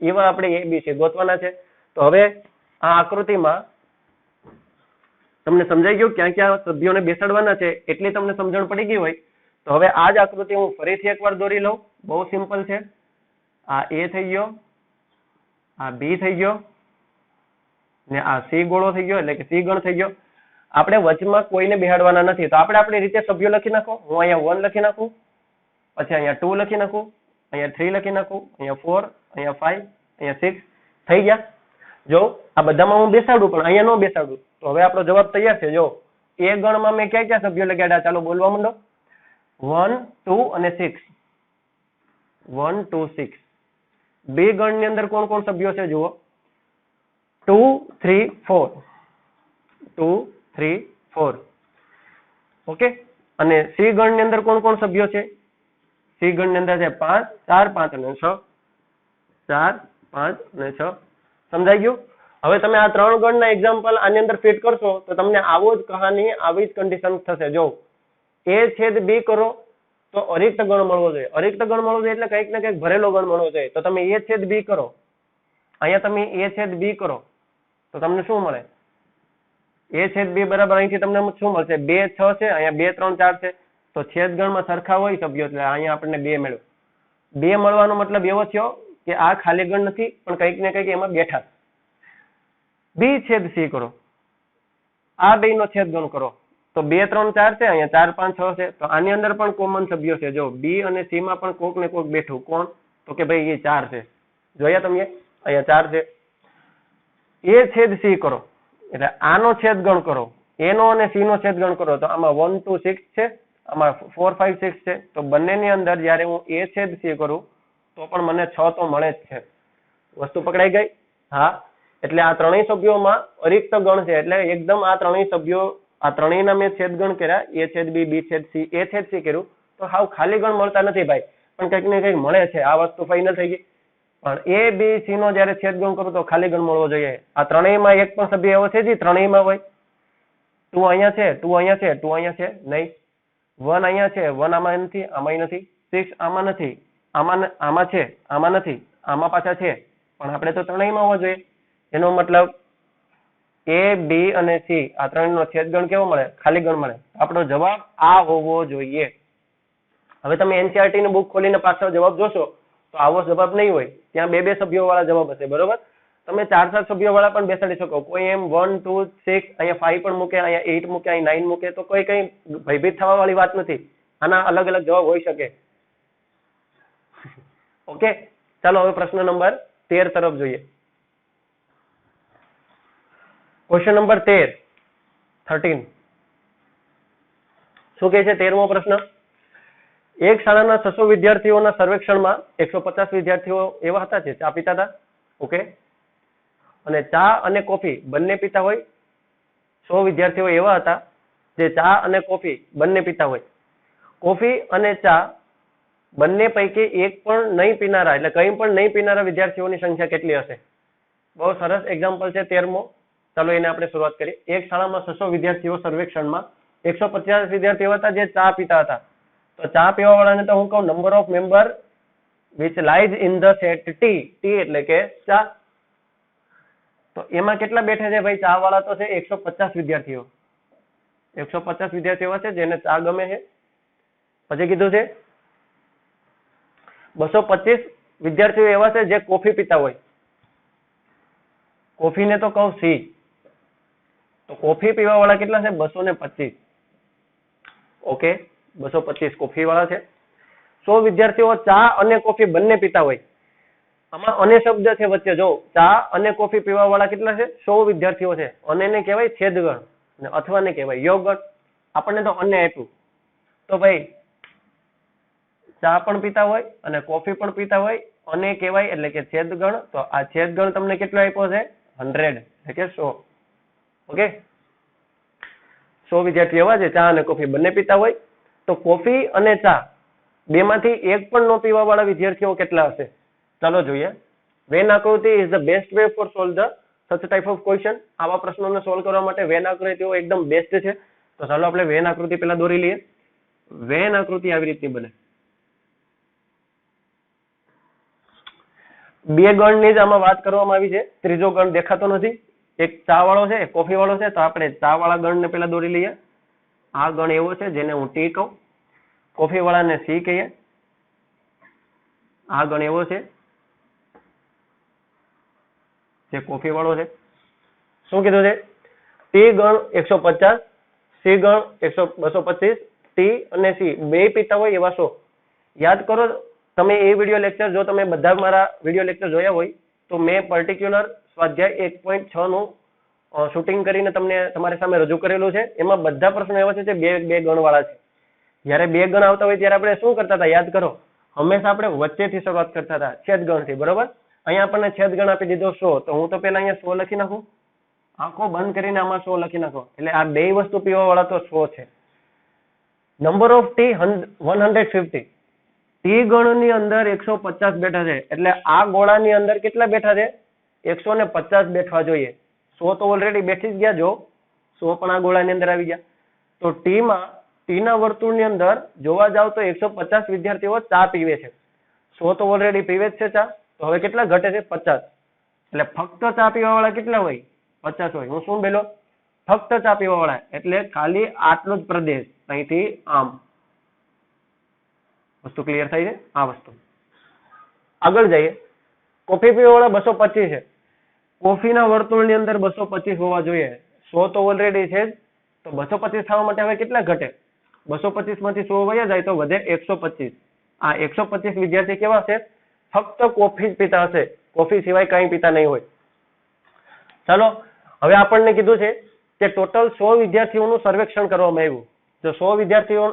એવા આપણે ABC ગોતવાના છે. તો હવે આ આકૃતિમાં તમને સમજાઈ ગયું ક્યાં ક્યાં સભ્યોને બેસાડવાના છે? એટલી તમને સમજણ પડી ગઈ હોય તો હવે આ જ આકૃતિ હું ફરીથી એકવાર દોરી લઉં. બહુ સિમ્પલ છે. આ A થઈ ગયો, આ B થઈ ગયો ને આ C ગોળો થઈ ગયો, એટલે કે C ગણ થઈ ગયો. આપણે વચમાં કોઈને બેહાડવાના નથી. તો આપણે આપણી રીતે સભ્યો લખી નાખો. હું અહીંયા 1 લખી નાખું, પછી અહીંયા 2 લખી નાખું, અહીંયા 3 લખી નાખું, અહીંયા 4, અહીંયા 5, અહીંયા 6 થઈ ગયા. જો આ બધામાં હું બેસાડું પણ અહીંયા ન બેસાડું તો હવે આપણો જવાબ તૈયાર છે. જો A ગણમાં મેં ક્યાં ક્યાં સભ્યો લગાડ્યા? ચાલો બોલવા માંડો. 1, 2 અને 6. 1, 2, 6. B ગણની અંદર કોણ કોણ સભ્યો છે? જુઓ, 2, 3, 4. 2, 3, 4. ઓકે. અને C ગણની અંદર કોણ કોણ સભ્યો છે? C ગણની અંદર છે 5, 4, 5 અને 6. 4, 5 અને 6 સમજાઈ ગયું? હવે તમે આ 3 ગણના એક્ઝામ્પલ આની અંદર ફિટ કરશો તો તમને આવો જ કહાની આવી જ કન્ડિશન થશે. જો a છેદ b કરો તો અરિક્ત ગણ મળવો જોઈએ. અરિક્ત ગણ મળવો જોઈએ એટલે કંઈક ને કંઈક ભરેલો ગણ મળવો જોઈએ. તો તમે a છેદ b કરો, અહીંયા તમે a છેદ b કરો તો તમને શું મળે? a છેદ b બરાબર અહીંથી તમને શું મળશે? 2 6 છે, અહીંયા 2 3 4 છે, તો છેદ ગણમાં સરખા હોય સભ્યો એટલે અહીંયા આપણને 2 મળ્યું. 2 મળવાનો મતલબ એવો થયો કે આ ખાલી ગણ નથી પણ કંઈક ને કંઈક એમાં બેઠા. b છેદ c કરો, આ બે નો છેદ ગણ કરો તો 2 3 4 છે, અહીંયા 4 5 6 છે, તો આની અંદર પણ કોમન સભ્યો છે. જો b અને c માં પણ કોક ને કોક બેઠું. કોણ? તો કે ભાઈ એ 4 છે. જોયા તમે? અહીંયા 4 છે. a છેદ c કરો એટલે આનો છેદ ગણ કરો, a નો અને c નો છેદ ગણ કરો તો આમાં 1 2 6 છે, આમાં 4 5 6 છે, તો બંનેની અંદર જ્યારે હું a છેદ c કરું તો પણ મને 6 તો મળે જ છે. વસ્તુ પકડાઈ ગઈ? હા. એટલે આ ત્રણેય સભ્યોમાં અરિક્ત ગણ છે એટલે એકદમ આ ત્રણેય સભ્યો, આ ત્રણેયના મેં છેદ ગણ કર્યા, a છેદ b, b છેદ c, a છેદ c કર્યું તો હાવ ખાલી ગણ મળતા નથી ભાઈ, પણ કંઈક ને કંઈક મળે છે. આ વસ્તુ ફાઇનલ થઈ ગઈ. પણ a b c નો જ્યારે છેદ ગણ કરું તો ખાલી ગણ મળવો જોઈએ. આ ત્રણેયમાં એક પણ સભ્ય એવો છે જે ત્રણેયમાં હોય. 2 અહીંયા છે, 2 અહીંયા છે, 2 અહીંયા છે નહીં. 1 અહીંયા છે, 1 આમાં નથી, આમાં નથી. 6 આમાં નથી, આમાં છે, આમાં નથી, આમાં પાછા છે, પણ આપણે તો ત્રણેયમાં હોવા જોઈએ. એનો મતલબ a b અને c આ ત્રણનો છેદ ગણ કેવો મળે? ખાલી ગણ મળે. આપણો જવાબ આ હોવો જોઈએ. હવે તમે NCERT ની બુક ખોલીને પાછળ જવાબ જોશો તો આવો જવાબ નહીં હોય. ત્યાં 2 2 સભ્યો વાળા જવાબ હશે. બરોબર? તમે 4 4 સભ્યો વાળા પણ બેસાડી શકો. કોઈ એમ 1 2 6 અહીંયા 5 પણ મૂકે, અહીંયા 8 મૂકે, અહીંયા 9 મૂકે, તો કોઈ કઈ ભયભીત થવા વાળી વાત નથી. આના અલગ અલગ જવાબ હોઈ શકે. ઓકે, ચાલો હવે પ્રશ્ન નંબર 13 તરફ જોઈએ. ક્વેશ્ચન નંબર 13 શું કહે છે? 13મો પ્રશ્ન. એક શાળાના 600 વિદ્યાર્થીઓના સર્વેક્ષણમાં 150 વિદ્યાર્થીઓ એવા હતા જે ચા પીતા હતા. ઓકે, અને ચા અને કોફી બંને પીતા હોય. 100 વિદ્યાર્થીઓ એવા હતા જે ચા અને કોફી બંને પીતા હોય. કોફી અને ચા બંને પૈકી એક પણ નહીં પીનારા એટલે કંઈ પણ નહીં પીનારા વિદ્યાર્થીઓની સંખ્યા કેટલી હશે? બહુ સરસ એક્ઝામ્પલ છે 13મો. ચાલો એને આપણે શરૂઆત કરીએ. એક શાળામાં 600 વિદ્યાર્થીઓ સર્વેક્ષણમાં 150 વિદ્યાર્થીઓ હતા જે ચા પીતા હતા. તો ચા પીવા વાળાને તો હું કહું number of member which lies in the set T. T એટલે કે ચા. તો એમાં કેટલા બેઠા છે ભાઈ? ચા વાળા તો છે 150 વિદ્યાર્થીઓ. 150 વિદ્યાર્થીઓ છે જેને ચા ગમે છે. પછી કીધું છે 225 વિદ્યાર્થીઓ એવા છે જે કોફી પીતા હોય. કોફીને તો કહું C. તો કોફી પીવા વાળા કેટલા છે? 225. ઓકે, 225 કોફી વાળા છે. 100 વિદ્યાર્થીઓ ચા અને કોફી બંને પીતા હોય. આમાં અને શબ્દ છે વચ્ચે. જો ચા અને કોફી પીવા વાળા કેટલા છે? 100 વિદ્યાર્થીઓ છે. અને ને કહેવાય છેદગણ અને અથવા ને કહેવાય યોગગણ. આપણને તો અને આપ્યું. તો ભાઈ ચા પણ પીતા હોય અને કોફી પણ પીતા હોય, અને કહેવાય એટલે કે છેદગણ. તો આ છેદગણ તમને કેટલો આપ્યો છે? 100 એટલે કે 100. ઓકે, 100 વિદ્યાર્થીઓ એવા છે ચા અને કોફી બંને પીતા હોય. તો કોફી અને ચા બેમાંથી એક પણ ન પીવા વાળા વિદ્યાર્થીઓ કેટલા હશે? ચાલો જોઈએ. વેન આકૃતિ is the best way for solve the such type of question. આવા પ્રશ્નોને સોલ્વ કરવા માટે વેન આકૃતિઓ એકદમ બેસ્ટ છે. તો ચાલો આપણે વેન આકૃતિ પહેલા દોરી લઈએ. વેન આકૃતિ આવી રીતની બને. બે ગણની જ આમાં વાત કરવામાં આવી છે. ત્રીજો ગણ દેખાતો નથી. એક ચા વાળો છે, એક કોફી વાળો છે. તો આપણે ચા વાળા ગણને પહેલા દોરી લઈએ. આ ગણ એવો છે જેને હું T કહું. કોફી વાળાને C કહીએ. આ ગણ એવો છે જે કોફી વાળો છે. શું કીધું છે? T ગણ 150, C ગણ 225, T અને C બે પીતા હોય એવા 100. યાદ કરો તમે એ વિડીયો લેક્ચર, જો તમે બધા મારા વિડીયો લેક્ચર જોયા હોય તો મેં પર્ટિક્યુલર સ્વાધ્યાય 1.6 નું શૂટિંગ કરીને તમને તમારી સામે રજૂ કરેલું છે. એમાં બધા પ્રશ્નો એવા છે જે બે ગણ વાળા છે. જ્યારે બે ગણ આવતા હોય ત્યારે આપણે શું કરતા હતા? યાદ કરો, હંમેશા આપણે વચ્ચેથી શરૂઆત કરતા હતા, છેદગણથી. બરોબર? અહીંયા આપણને છેદગણ આપી દીધો 100. તો હું તો પેલા અહીંયા 100 લખી નાખું. આંખો બંધ કરીને આમાં 100 લખી નાખો. એટલે આ બે વસ્તુ પીવા વાળા તો 100 છે. Number of T 150. ટી ગણની અંદર 150 બેઠા છે એટલે આ ગોળાની અંદર કેટલા બેઠા છે? 150 બેઠવા જોઈએ. 100 તો ઓલરેડી બેઠી જ ગયા. જો 100 પણ આ ગોળાની અંદર આવી ગયા. તો ટી ના વર્તુળની અંદર જોવા જાવ તો 150 વિદ્યાર્થીઓ ચા પીવે છે. 100 તો ઓલરેડી પીવે જ છે ચા. તો હવે કેટલા ઘટે છે? 50. એટલે ફક્ત ચા પીવા વાળા કેટલા હોય? 50 હોય. હું શું બોલ્યો? ફક્ત ચા પીવા વાળા એટલે ખાલી આટલો જ પ્રદેશ અહીંથી આમ. વસ્તુ ક્લિયર થઈ છે? આ વસ્તુ. આગળ જઈએ. કોફી પીવા વાળા 225 છે. કોફીના વર્તુળની અંદર 225 હોવા જોઈએ. 100 તો ઓલરેડી છે જ. તો 225 થવા માટે હવે કેટલા ઘટે? 225 માંથી 100 વયા જાય તો વધે 125. આ 125 વિદ્યાર્થી કેવા છે? ફક્ત કોફી જ પીતા હશે. કોફી સિવાય કંઈ પીતા નહીં હોય. ચાલો હવે આપણને કીધું છે કે ટોટલ 100 વિદ્યાર્થીઓનું સર્વેક્ષણ કરવામાં આવ્યું. જો 100 વિદ્યાર્થીઓ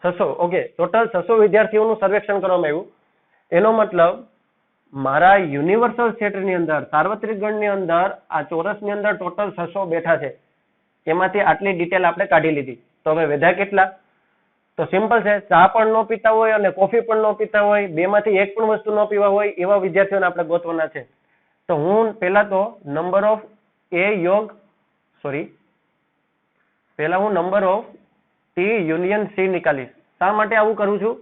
600 ઓકે ટોટલ 600 વિદ્યાર્થીઓનું સર્વેક્ષણ કરવામાં આવ્યું. એનો મતલબ મારા યુનિવર્સલ સેટની અંદર સાર્વત્રિક ગણની અંદર આ ચોરસની અંદર ટોટલ 600 બેઠા છે. એમાંથી આટલી ડિટેલ આપણે કાઢી લીધી. તો હવે વધ્યા કેટલા? તો સિમ્પલ છે. ચા પણ ન પીતા હોય અને કોફી પણ ન પીતા હોય, બેમાંથી એક પણ વસ્તુ ન પીવા હોય એવા વિદ્યાર્થીઓને આપણે ગોતવાના છે. તો હું પહેલા તો number of T union C નીકાળીશ. શા માટે આવું કરું છું?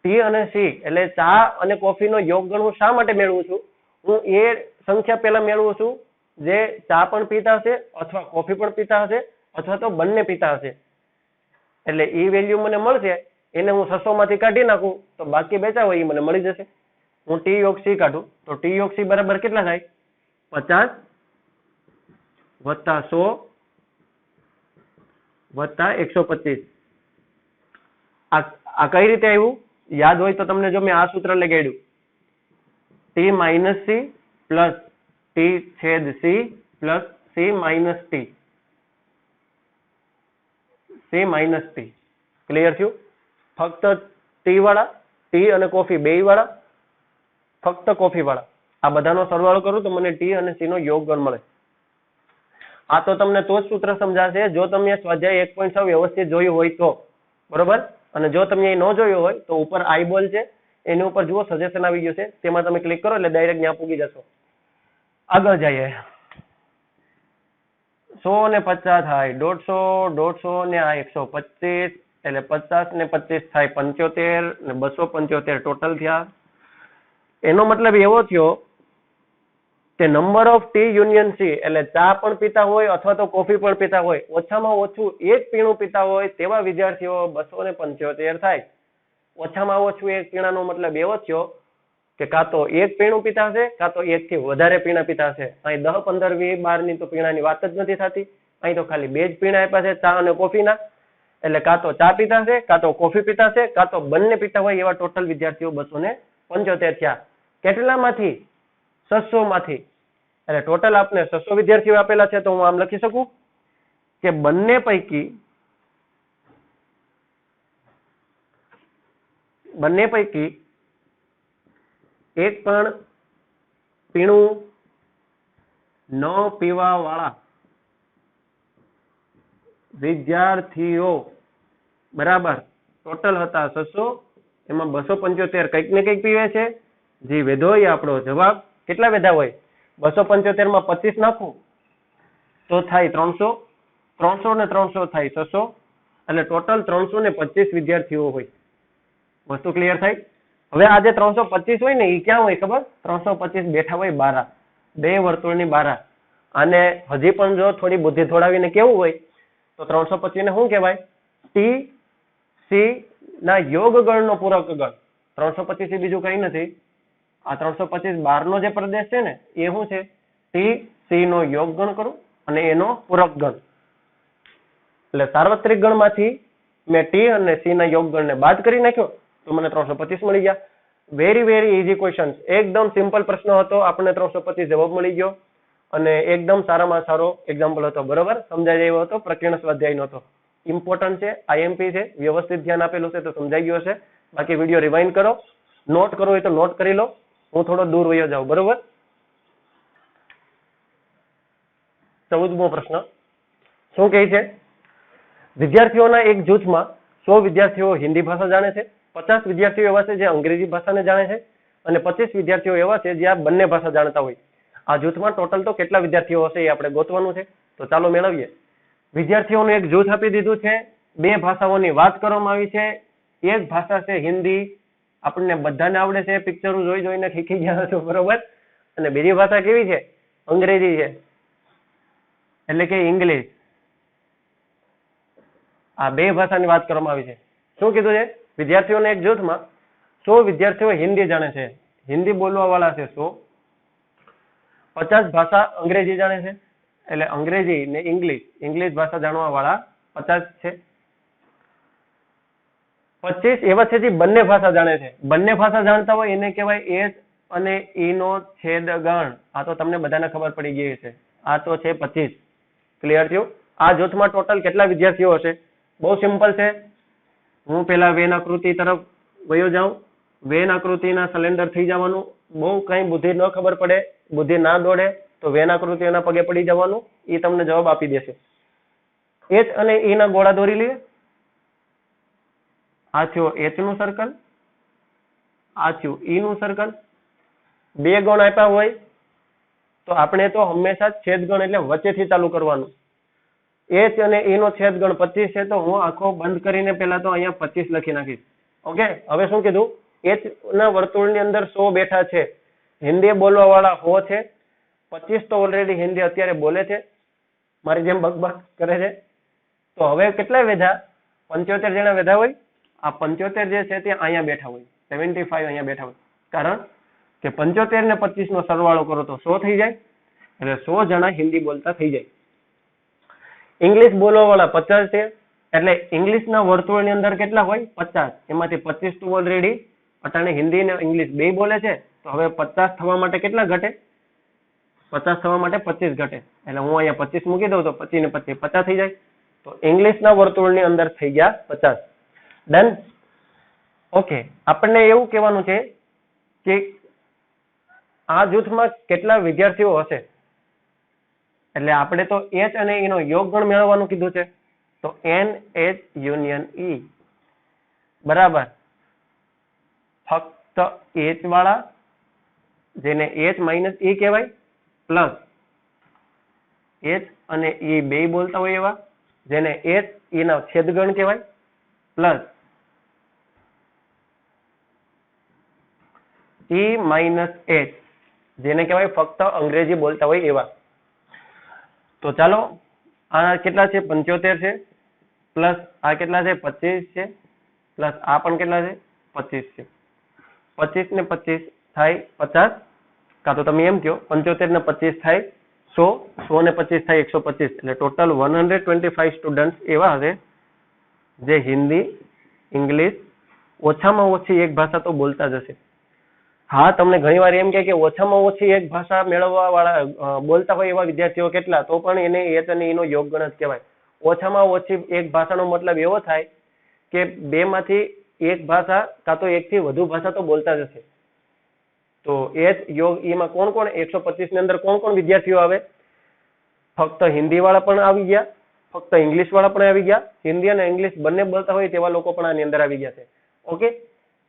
ટી અને સી એટલે ચા અને કોફીનો યોગ ગણ હું શા માટે મેળવું છું? હું એ સંખ્યા પહેલા મેળવું છું જે ચા પણ પીતા હશે અથવા કોફી પણ પીતા હશે અથવા તો બંને પીતા હશે. એટલે એ વેલ્યુ મને મળશે. એને હું 600 માંથી કાઢી નાખું તો બાકી બેચા હોય એ મને મળી જશે. હું ટી યોગ સી કાઢું તો ટી યોગ સી બરાબર કેટલા થાય? 50 વત્તા 100 વત્તા 125. આ કઈ રીતે આવ્યું? યાદ હોય તો તમને જો મેં આ સૂત્ર લગાડ્યું T minus C plus T છેદ C plus C minus T. C minus T clear થયું? ફક્ત ટી વાળા, ટી અને કોફી બે વાળા, ફક્ત કોફી વાળા આ બધાનો સરવાળો કરું તો મને ટી અને સી નો યોગ ગણ મળે. આ તો તમને તો જ સૂત્ર સમજાશે જો તમે સ્વાધ્યાય 1.6 વ્યવસ્થિત જોયું હોય તો. બરોબર? અને જો તમે એ ન જોયું હોય તો ઉપર આઈ બોલ છે એની ઉપર જુઓ સજેશન આવી ગયું છે તેમાં તમે ક્લિક કરો એટલે ડાયરેક્ટ ત્યાં પૂગી જશો. આગળ જઈએ. 100 ને 50 થાય 150, 150 ને આ 125 એટલે 50 ને 25 થાય 75 ને 275 ટોટલ થયા. એનો મતલબ એવો થયો કે number of T union C એટલે ચા પણ પીતા હોય અથવા તો કોફી પણ પીતા હોય ઓછામાં ઓછું એક પીણું પીતા હોય તેવા વિદ્યાર્થીઓ 275 થાય. ઓછામાં ઓછું એક પીણાનો મતલબ એવો થયો કે કાં તો એક પીણું પીતા હશે કાં તો એક થી વધારે પીણા પીતા હશે. અહીં 10, 15, 20, 12 ની તો પીણાની વાત જ નથી થતી. અહીં તો ખાલી બે જ પીણા આપ્યા છે ચા અને કોફીના. એટલે કાં તો ચા પીતા હશે કાં તો કોફી પીતા હશે કાં તો બંને પીતા હોય એવા ટોટલ વિદ્યાર્થીઓ 275 થયા. કેટલામાંથી? 600 માંથી. એટલે ટોટલ આપને 600 વિદ્યાર્થીઓ આપેલા છે તો હું આમ લખી શકું કે બંને પૈકી એક પણ પીણું ન પીવા વાળા વિદ્યાર્થીઓ બરાબર ટોટલ હતા 600 એમાં 275 કંઈક ને કંઈક પીવે છે. જે વેધો હોય આપણો જવાબ કેટલા વેધા હોય? 275 માં 25 નાખું તો થાય 300, 300 ને 300 થાય 600 એટલે ટોટલ 325 વિદ્યાર્થીઓ હોય. વસ્તુ ક્લિયર થાય? હવે આ જે 325 હોય ને એ ક્યાં હોય ખબર? 325 બેઠા હોય બારા, બે વર્તુળની બારા. અને હજી પણ જો થોડી બુદ્ધિ થોડાવીને કેવું હોય તો 325 ને શું કહેવાય? ટી સી ના યોગ ગણનો પૂરક ગણ. 325 બીજું કઈ નથી. આ 325 બહારનો જે પ્રદેશ છે ને એ શું છે? ટી સી નો યોગ ગણ કરું અને એનો પૂરક ગણ. એટલે સાર્વત્રિક ગણમાંથી મેં ટી અને સી ના યોગ ગણને બાદ કરી નાખ્યો તો મને 325 મળી ગયા. Very very easy question. એકદમ સિમ્પલ પ્રશ્ન હતો, આપણને 325 જવાબ મળી ગયો અને એકદમ સારામાં સારો એક્ઝામ્પલ હતો. બરોબર? સમજાઈ ગયો હતો? પ્રકીર્ણ સ્વાધ્યાય નહોતો. ઇમ્પોર્ટન્ટ છે, આઈએમપી છે, વ્યવસ્થિત ધ્યાન આપેલું છે તો સમજાઈ ગયો હશે. બાકી વિડીયો રિવાઇન્ડ કરો, નોટ કરવો હોય તો નોટ કરી લો. હું થોડો દૂર વયો જાઉં. બરોબર? 14મો પ્રશ્ન શું કહે છે? વિદ્યાર્થીઓના એક જૂથમાં 100 વિદ્યાર્થીઓ હિન્દી ભાષા જાણે છે, 50 વિદ્યાર્થીઓ એવા છે જે અંગ્રેજી ભાષાને જાણે છે અને 25 વિદ્યાર્થીઓ એવા છે જે આ બંને ભાષા જાણતા હોય. આ જૂથમાં ટોટલ તો કેટલા વિદ્યાર્થીઓ હશે એ આપણે ગોતવાનું છે. તો ચાલો મેળવીએ. વિદ્યાર્થીઓનું એક જૂથ આપી દીધું છે. 2 ભાષાઓની વાત કરવામાં આવી છે. એક ભાષા છે હિન્દી, આપણને બધાને આવડે છે, પિક્ચરો જોઈ જોઈને શીખી ગયા છો, બરોબર. અને બીજી ભાષા કેવી છે? અંગ્રેજી છે, એટલે કે ઇંગ્લિશ. આ 2 ભાષાની વાત કરવામાં આવી છે. શું કીધું છે? વિદ્યાર્થીઓના એક જૂથમાં 100 વિદ્યાર્થીઓ હિન્દી જાણે છે, હિન્દી બોલવા વાળા છે 100. 50 ભાષા અંગ્રેજી જાણે છે, એટલે અંગ્રેજી ને ઇંગ્લિશ ભાષા જાણવા વાળા 50 છે. 25 એવા છે જે બંને ભાષા જાણે છે. બંને ભાષા જાણતા હોય એને કહેવાય એચ અને ઈ નો છેદગણ. આ તો તમને બધાને ખબર પડી ગઈ છે. આ તો છે 25. ક્લિયર થયું? આ જૂથમાં ટોટલ કેટલા વિદ્યાર્થીઓ હશે? બહુ સિમ્પલ છે. હું પેલા વેન આકૃતિ તરફ વયો જાઉં. વેન આકૃતિના સિલિન્ડર થઈ જવાનું. બહુ કઈ બુદ્ધિ ન ખબર પડે, બુદ્ધિ ના દોડે તો વેન આકૃતિના પગે પડી જવાનું. એ તમને જવાબ આપી દેશે. એચ અને ઈ ના ગોળા દોરી લઈએ. આ થયો એચ નું સર્કલ, આ થયું ઈ નું સર્કલ. 2 ગણ આપ્યા હોય તો આપણે તો હંમેશા છેદગણ એટલે વચ્ચેથી ચાલુ કરવાનું. એચ અને ઈ નો છેદગણ 25 છે તો હું આખો બંધ કરીને પેલા તો અહીંયા 25 લખી નાખીશ. ઓકે, હવે શું કીધું? એચ ના વર્તુળની અંદર 100 બેઠા છે, હિન્દી બોલવા વાળા 100 છે. 25 તો ઓલરેડી હિન્દી અત્યારે બોલે છે, મારી જેમ બકબક કરે છે. તો હવે કેટલા વેધા? 75 જણા વેધા હોય. આ 75 જે છે તે અહીંયા બેઠા હોય, 75 અહીંયા બેઠા હોય. કારણ કે 75 ને 25 નો સરવાળો કરો તો 100 થઈ જાય, એટલે 100 જણા હિન્દી બોલતા થઈ જાય. ઇંગ્લિશ બોલવા વાળા 50 છે, એટલે ઇંગ્લિશના વર્તુળની અંદર કેટલા હોય? 50. એમાંથી 25 તો ઓલરેડી અટાણે હિન્દી ને ઇંગ્લિશ બે બોલે છે, તો હવે 50 થવા માટે કેટલા ઘટે? 50 થવા માટે 25 ઘટે. એટલે હું અહીંયા 25 મૂકી દઉં તો 25 ને 25 50 થઈ જાય. તો ઇંગ્લિશના વર્તુળની અંદર થઈ ગયા 50. ડન. ઓકે, આપણને એવું કહેવાનું છે કે આ જૂથમાં કેટલા વિદ્યાર્થીઓ હશે? એટલે આપણે તો એચ અને ઈ નો યોગ ગણ મેળવવાનું કીધું છે. તો એન એચ યુનિયન ઈ બરાબર ફક્ત એચ વાળા, જેને એચ માઇનસ ઈ કહેવાય, પ્લસ એચ અને ઈ બે બોલતા હોય એવા, જેને એચ ઈ ના છેદગણ કહેવાય, પ્લસ ઈ માઇનસ એચ, જેને કહેવાય ફક્ત અંગ્રેજી બોલતા હોય એવા. તો ચાલો, આ કેટલા છે? 75 છે, પ્લસ આ કેટલા છે? 25 છે, પ્લસ આ પણ કેટલા છે? 25 છે. 25 ને 25 થાય 50, કાં તો તમે એમ કહો 75 ને 25 થાય 100, 100 ને 25 થાય 125. એટલે ટોટલ 125 સ્ટુડન્ટ એવા હશે જે હિન્દી, ઇંગ્લિશ ઓછામાં ઓછી એક ભાષા તો બોલતા જ હશે. હા, તમને ઘણી વાર એમ કે ઓછામાં ઓછી એક ભાષા મેળવવા વાળા બોલતા હોય એવા વિદ્યાર્થીઓ કેટલા? તો પણ એને એચ અને ઈ નો યોગ ગણ જ કહેવાય. ઓછામાં ઓછી એક ભાષાનો મતલબ એવો થાય કે 2 માંથી એક ભાષા કાં તો 1 થી વધુ ભાષા તો બોલતા જ હશે. તો એચ યોગ ઈ માં કોણ કોણ? 125 ની અંદર કોણ કોણ વિદ્યાર્થીઓ આવે? ફક્ત હિન્દી વાળા પણ આવી ગયા, ફક્ત ઇંગ્લિશ વાળા પણ આવી ગયા. હિન્દી અને ઇંગ્લિશ બંને બોલતા હોય તેવા લોકો પણ આની અંદર આવી ગયા છે. ઓકે,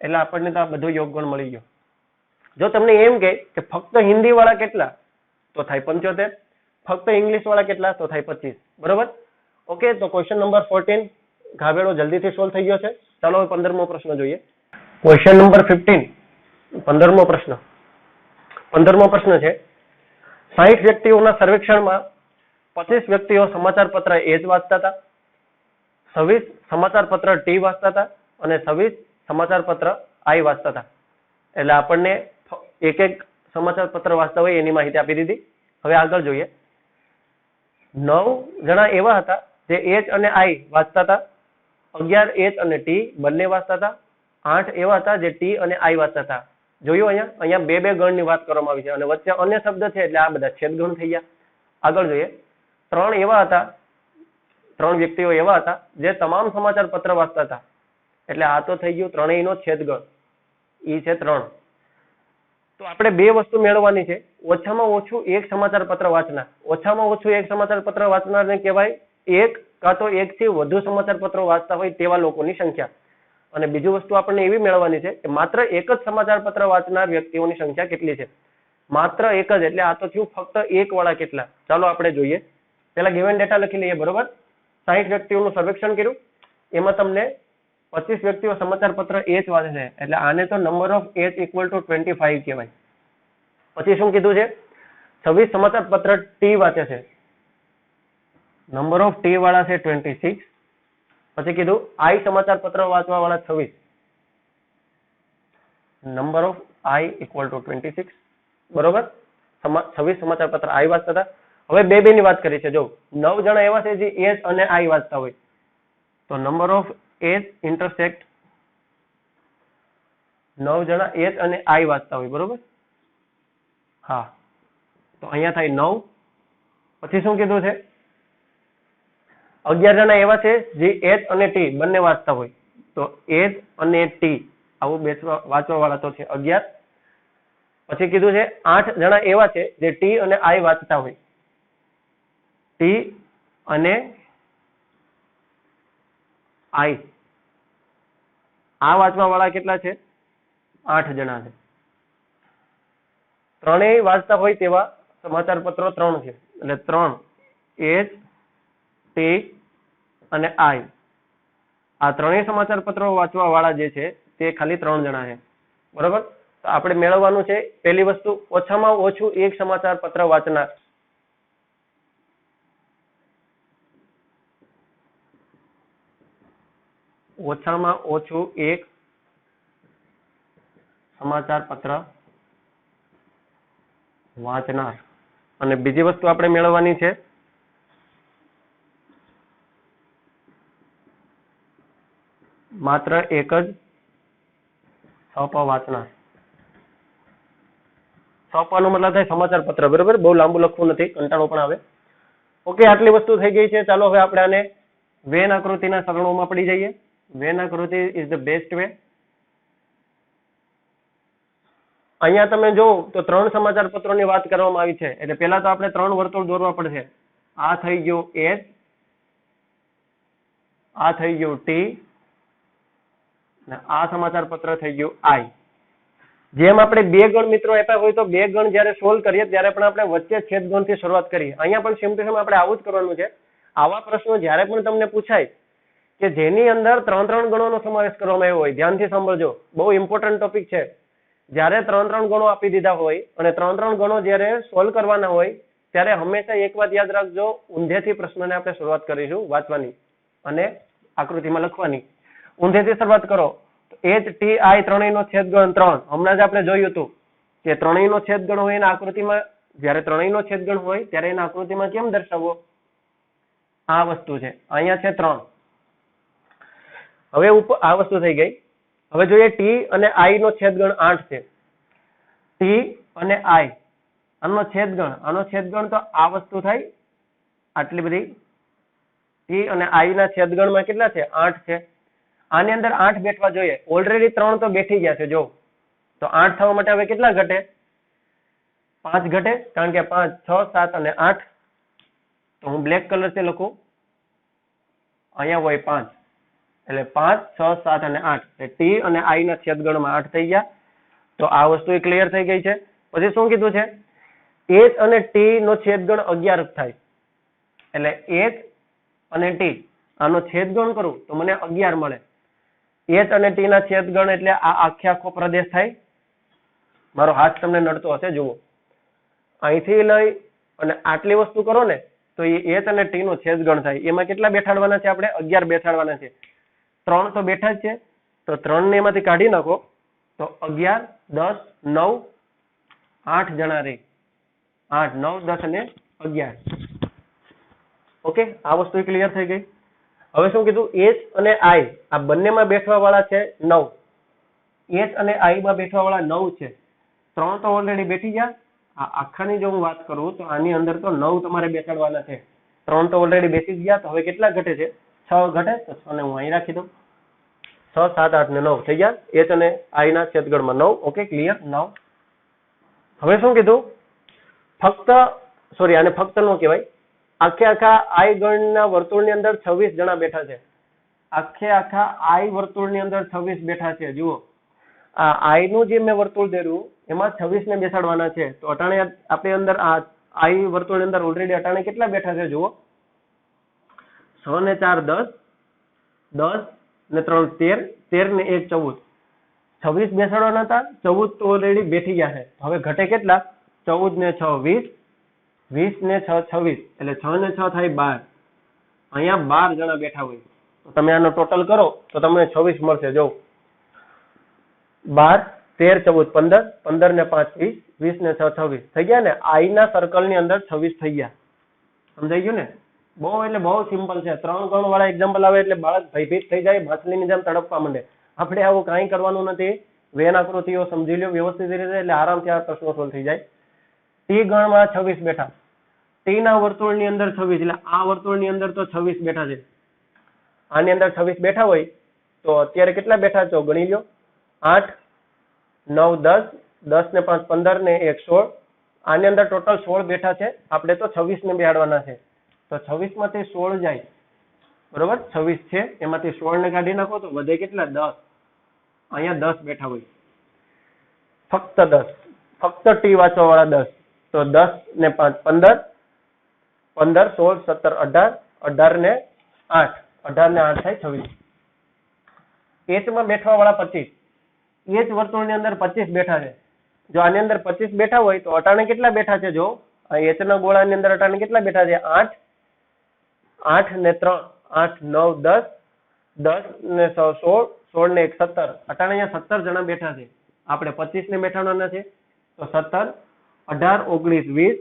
એટલે આપણને તો આ બધો યોગ ગણ મળી ગયો. જો તમને એમ કે ફક્ત હિન્દી વાળા કેટલા? તો થાય 75. ફક્ત ઇંગ્લિશ વાળા કેટલા? તો થાય 25. બરોબર? ઓકે, તો ક્વેશ્ચન નંબર 14 ઘાવેડો જલ્દીથી સોલ્વ થઈ ગયો છે. ચાલો 15મો પ્રશ્ન જોઈએ. ક્વેશ્ચન નંબર 15, 15મો પ્રશ્ન. 15મો પ્રશ્ન છે, 60 વ્યક્તિઓના સર્વેક્ષણમાં 25 વ્યક્તિઓ સમાચાર પત્ર એ જ વાંચતા હતા, 26 સમાચાર પત્ર ટી વાંચતા હતા અને 26 સમાચાર પત્ર આઈ વાંચતા હતા. એટલે આપણને એક એક સમાચાર પત્ર વાંચતા હોય એની માહિતી આપી દીધી. હવે આગળ જોઈએ. 9 જણા એવા હતા જે એચ અને આઈ વાંચતા હતા, 11 એચ અને ટી બંને વાંચતા હતા, 8 એવા હતા જે ટી અને આઈ વાંચતા હતા. જોયું અહીંયા બે ગણની વાત કરવામાં આવી છે અને વચ્ચે અન્ય શબ્દ છે એટલે આ બધા છેદગણ થઈ ગયા. આગળ જોઈએ. 3 એવા હતા, 3 વ્યક્તિઓ એવા હતા જે તમામ સમાચાર પત્ર વાંચતા હતા. એટલે આ તો થઈ ગયું ત્રણેયનો છેદગણ, ઈ છે 3. તો આપણે 2 વસ્તુ મેળવવાની છે. ઓછામાં ઓછું એક સમાચાર પત્ર વાંચનાર. ઓછામાં ઓછું એક સમાચાર પત્ર વાંચનારને કહેવાય એક કાં તો એકથી વધુ સમાચાર પત્રો વાંચતા હોય તેવા લોકોની સંખ્યા. અને બીજી વસ્તુ આપણને એવી મેળવવાની છે કે માત્ર એક જ સમાચાર પત્ર વાંચનાર વ્યક્તિઓની સંખ્યા કેટલી છે. માત્ર એક જ, એટલે આ તો થયું ફક્ત એક વાળા કેટલા. ચાલો આપણે જોઈએ. પેલા ગિવન ડેટા લખી લઈએ, બરોબર. 60 વ્યક્તિઓનું સર્વેક્ષણ કર્યું, એમાં તમને 25 વ્યક્તિઓ સમાચાર પત્ર એ જ વાંચે છે, એટલે આને તો number of H equal to 25 કહેવાય. પછી શું કીધું છે? 26 સમાચાર પત્ર ટી વાંચે છે, નંબર ઓફ ટી વાળા છે 26. પછી કીધું આઈ સમાચાર પત્ર વાંચવા વાળા 26, number of I equal to 26, બરોબર. 26 સમાચાર પત્ર આઈ વાંચતા હતા. હવે બે ની વાત કરી છે. જો 9 જણા એવા છે જે એચ અને આઈ વાંચતા હોય, તો નંબર ઓફ એચ ઇન્ટરસેક્ટ 9 જણા એચ અને આઈ વાંચતા હોય, બરોબર. હા, તો અહીંયા થાય 9. પછી શું કીધું છે? 11 જણા એવા છે જે એચ અને ટી બંને વાંચતા હોય, તો એચ અને ટી આવું વાંચવા વાળા તો છે 11. પછી કીધું છે 8 જણા એવા છે જે ટી અને આઈ વાંચતા હોય, ટી અને આઈ આ વાંચવા વાળા કેટલા છે? 8 જણા છે. ત્રણેય વાંચતા હોય તેવા સમાચાર પત્રો 3 છે, એટલે 3 એચ, ટી અને આઈ, આ ત્રણેય સમાચાર પત્રો વાંચવા વાળા જે છે તે ખાલી 3 જણા છે, બરોબર. તો આપણે મેળવવાનું છે પહેલી વસ્તુ, ઓછામાં ઓછું એક સમાચાર પત્ર વાંચનાર. ઓછામાં ઓછું એક સમાચાર પત્ર વાંચનાર. અને બીજી વસ્તુ આપણે મેળવવાની છે માત્ર એક જ છપ વાંચનાર. છપવાનો મતલબ થાય સમાચાર પત્ર, બરોબર. બહુ લાંબુ લખવું નથી, કંટાળો પણ આવે. ઓકે, આટલી વસ્તુ થઈ ગઈ છે. ચાલો હવે આપણે આને વેન આકૃતિના સરળોમાં પડી જઈએ. વેન આકૃતિ ઇઝ ધ બેસ્ટ વે. અહીંયા તમે જો તો 3 સમાચાર પત્રોની વાત કરવામાં આવી છે, એટલે પહેલા તો આપણે 3 વર્તુળ દોરવા પડશે. આ થઈ ગયું એચ, આ થઈ ગયું ટી, અને આ સમાચાર પત્ર થઈ ગયું આઈ. જેમ આપણે 2 ગણ મિત્રો આપ્યા હોય તો 2 ગણ જ્યારે સોલ્વ કરીએ ત્યારે પણ આપણે વચ્ચે છેદ ગણથી શરૂઆત કરીએ. અહીંયા પણ સેમ ટુ સેમ આપણે આવું જ કરવાનું છે. આવા પ્રશ્નો જ્યારે પણ તમને પૂછાય કે જેની અંદર 3 ગણોનો સમાવેશ કરવામાં આવ્યો હોય, ધ્યાનથી સાંભળજો, બહુ ઇમ્પોર્ટન્ટ ટોપિક છે. જ્યારે 3 ગણો આપી દીધા હોય અને 3 ગણો જ્યારે સોલ્વ કરવાના હોય ત્યારે હંમેશા એક વાત યાદ રાખજો, ઊંધેથી પ્રશ્નને આપણે શરૂઆત કરીશું વાંચવાની અને આકૃતિમાં લખવાની. ઊંધેથી શરૂઆત કરો. એચ, ટી, આઈ ત્રણેયનો છેદગણ 3. હમણાં જ આપણે જોયું હતું કે ત્રણેયનો છેદગણ હોય એના આકૃતિમાં, જ્યારે ત્રણેયનો છેદગણ હોય ત્યારે એના આકૃતિમાં કેમ દર્શાવવો? આ વસ્તુ છે, અહીંયા છે 3. હવે ઉપર આ વસ્તુ થઈ ગઈ. હવે જોઈએ ટી અને આઈ નો છેદગણ 8 છે. ટી અને આઈ આનો છેદગણ તો આ વસ્તુ થાય આટલી બધી. ટી અને આઈ ના છેદગણમાં કેટલા છે? 8 છે. આની અંદર 8 બેઠવા જોઈએ. ઓલરેડી 3 તો બેઠી ગયા છે. જો તો 8 થવા માટે હવે કેટલા ઘટે? 5 ઘટે, કારણ કે 5, 6, 7 અને 8. તો હું બ્લેક કલર થી લખું, અહીંયા હોય 5, એટલે 5, 6, 7 અને 8. ટી અને આઈ ના છેદગણમાં 8 થઈ ગયા. તો આ વસ્તુ ક્લિયર થઈ ગઈ છે. પછી શું કીધું છે? એચ અને ટી નો છેદગણ 11 થાય, એટલે એચ અને ટી આનો છેદગણ કરું તો મને 11 મળે. એચ અને ટી ના છેદગણ એટલે આ આખો પ્રદેશ થાય. મારો હાથ તમને નડતો હશે, જુઓ. અહીંથી લઈ અને આટલી વસ્તુ કરો ને તો એ એચ અને ટી નો છેદગણ થાય. એમાં કેટલા બેઠાડવાના છે આપણે? 11 બેઠાડવાના છે. 3 તો બેઠા જ છે, તો 3 ને એમાંથી કાઢી નાખો તો 11, 10, 9, 8 જણા રહી. 8, 9, 10 અને 11. ઓકે, આ વસ્તુ ક્લિયર થઈ ગઈ. હવે શું કીધું? એચ અને આઈ આ બંનેમાં બેઠવા વાળા છે 9. એચ અને આઈ માં બેઠવા વાળા 9 છે. 3 તો ઓલરેડી બેઠી ગયા. આ આખાની જો હું વાત કરું તો આની અંદર તો 9 તમારે બેસાડવાના છે. 3 તો ઓલરેડી બેસી ગયા. તો હવે કેટલા ઘટે છે? 6 ઘટે. તો 6 ને હું અહીં રાખી દઉં. 6, 7, 8 ને 9 થઈ ગયા. એચ અને આઈ ના છેદગણમાં 9. Okay, clear. 9. હવે શું કીધું? ફક્ત, સોરી, આને ફક્ત નો કહેવાય. આખા આઈ ગણના વર્તુળની અંદર 26 જણા બેઠા છે. આખા આઈ વર્તુળની અંદર 26 બેઠા છે. જુઓ આ આઈ નું જે મેં વર્તુળ દોર્યું એમાં 26 ને બેસાડવાના છે. તો અટાણે આપણે અંદર આ આઈ વર્તુળની અંદર ઓલરેડી અટાણે કેટલા બેઠા છે? જુઓ 6 ને 4 10, 10 ને 3 13, 13 ને 1 14. 26 બેસાડવાના હતા, 14 તો ઓલરેડી બેઠી ગયા છે. હવે ઘટે કેટલા? 14 ને 6 20, 20 ને 6 26, એટલે 6 ને 6 થાય 12. અહીંયા 12 જણા બેઠા હોય. તો તમે આનો ટોટલ કરો તો તમને 26 મળશે. જો 12, 13, 14, 15, 15 ને 5 20, 20 ને 6 26 થઈ ગયા ને. આઈ ના સર્કલ ની અંદર 26 થઈ ગયા. સમજાઈ ગયું ને? બહુ એટલે બહુ સિમ્પલ છે. 3 ગણ વાળા એક્ઝામ્પલ આવે એટલે બાળક ભયભીત થઈ જાય, માછલીની જેમ તડપવા માંડે. આપણે આવું કાંઈ કરવાનું નથી. વેન આકૃતિઓ સમજી લો વ્યવસ્થિત રીતે એટલે આરામથી આ પ્રશ્નો સોલ્વ થઈ જાય. ટી ગણમાં 26 બેઠા. ટી ના વર્તુળની અંદર 26, એટલે આ વર્તુળની અંદર તો 26 બેઠા છે. આની અંદર 26 બેઠા હોય તો અત્યારે કેટલા બેઠા છો ગણી લો. 8, 9, 10, 10 ને 5 15 ને 1 16. આની અંદર ટોટલ 16 બેઠા છે. આપણે તો 26 ને બેહાડવાના છે. તો 26 માંથી 16 જાય, બરોબર? 26 છે એમાંથી 16 ને કાઢી નાખો તો વધે કેટલા? 10. અહીંયા 10 બેઠા હોય, ફક્ત 10. ફક્ત ટી વાંચવા વાળા 10. તો 10 ને 5 15, 15 16 17 18, 18 ને 8, 18 ને 8 થાય 26. એચ માં બેઠવા વાળા 25. એચ વર્તુળની અંદર 25 બેઠા છે. જો આની અંદર 25 બેઠા હોય તો અટાણે કેટલા બેઠા છે? જો આ એચ ના ગોળાની અંદર અટાણે કેટલા બેઠા છે? 8, 8 ને 3 8, 9 10, 10 ને 6 16, 16 ને 1 17. અટાણે અહીંયા 17 જણા બેઠા છે. આપણે 25 ને બેઠાડવાના છે તો 17, 18 19 20,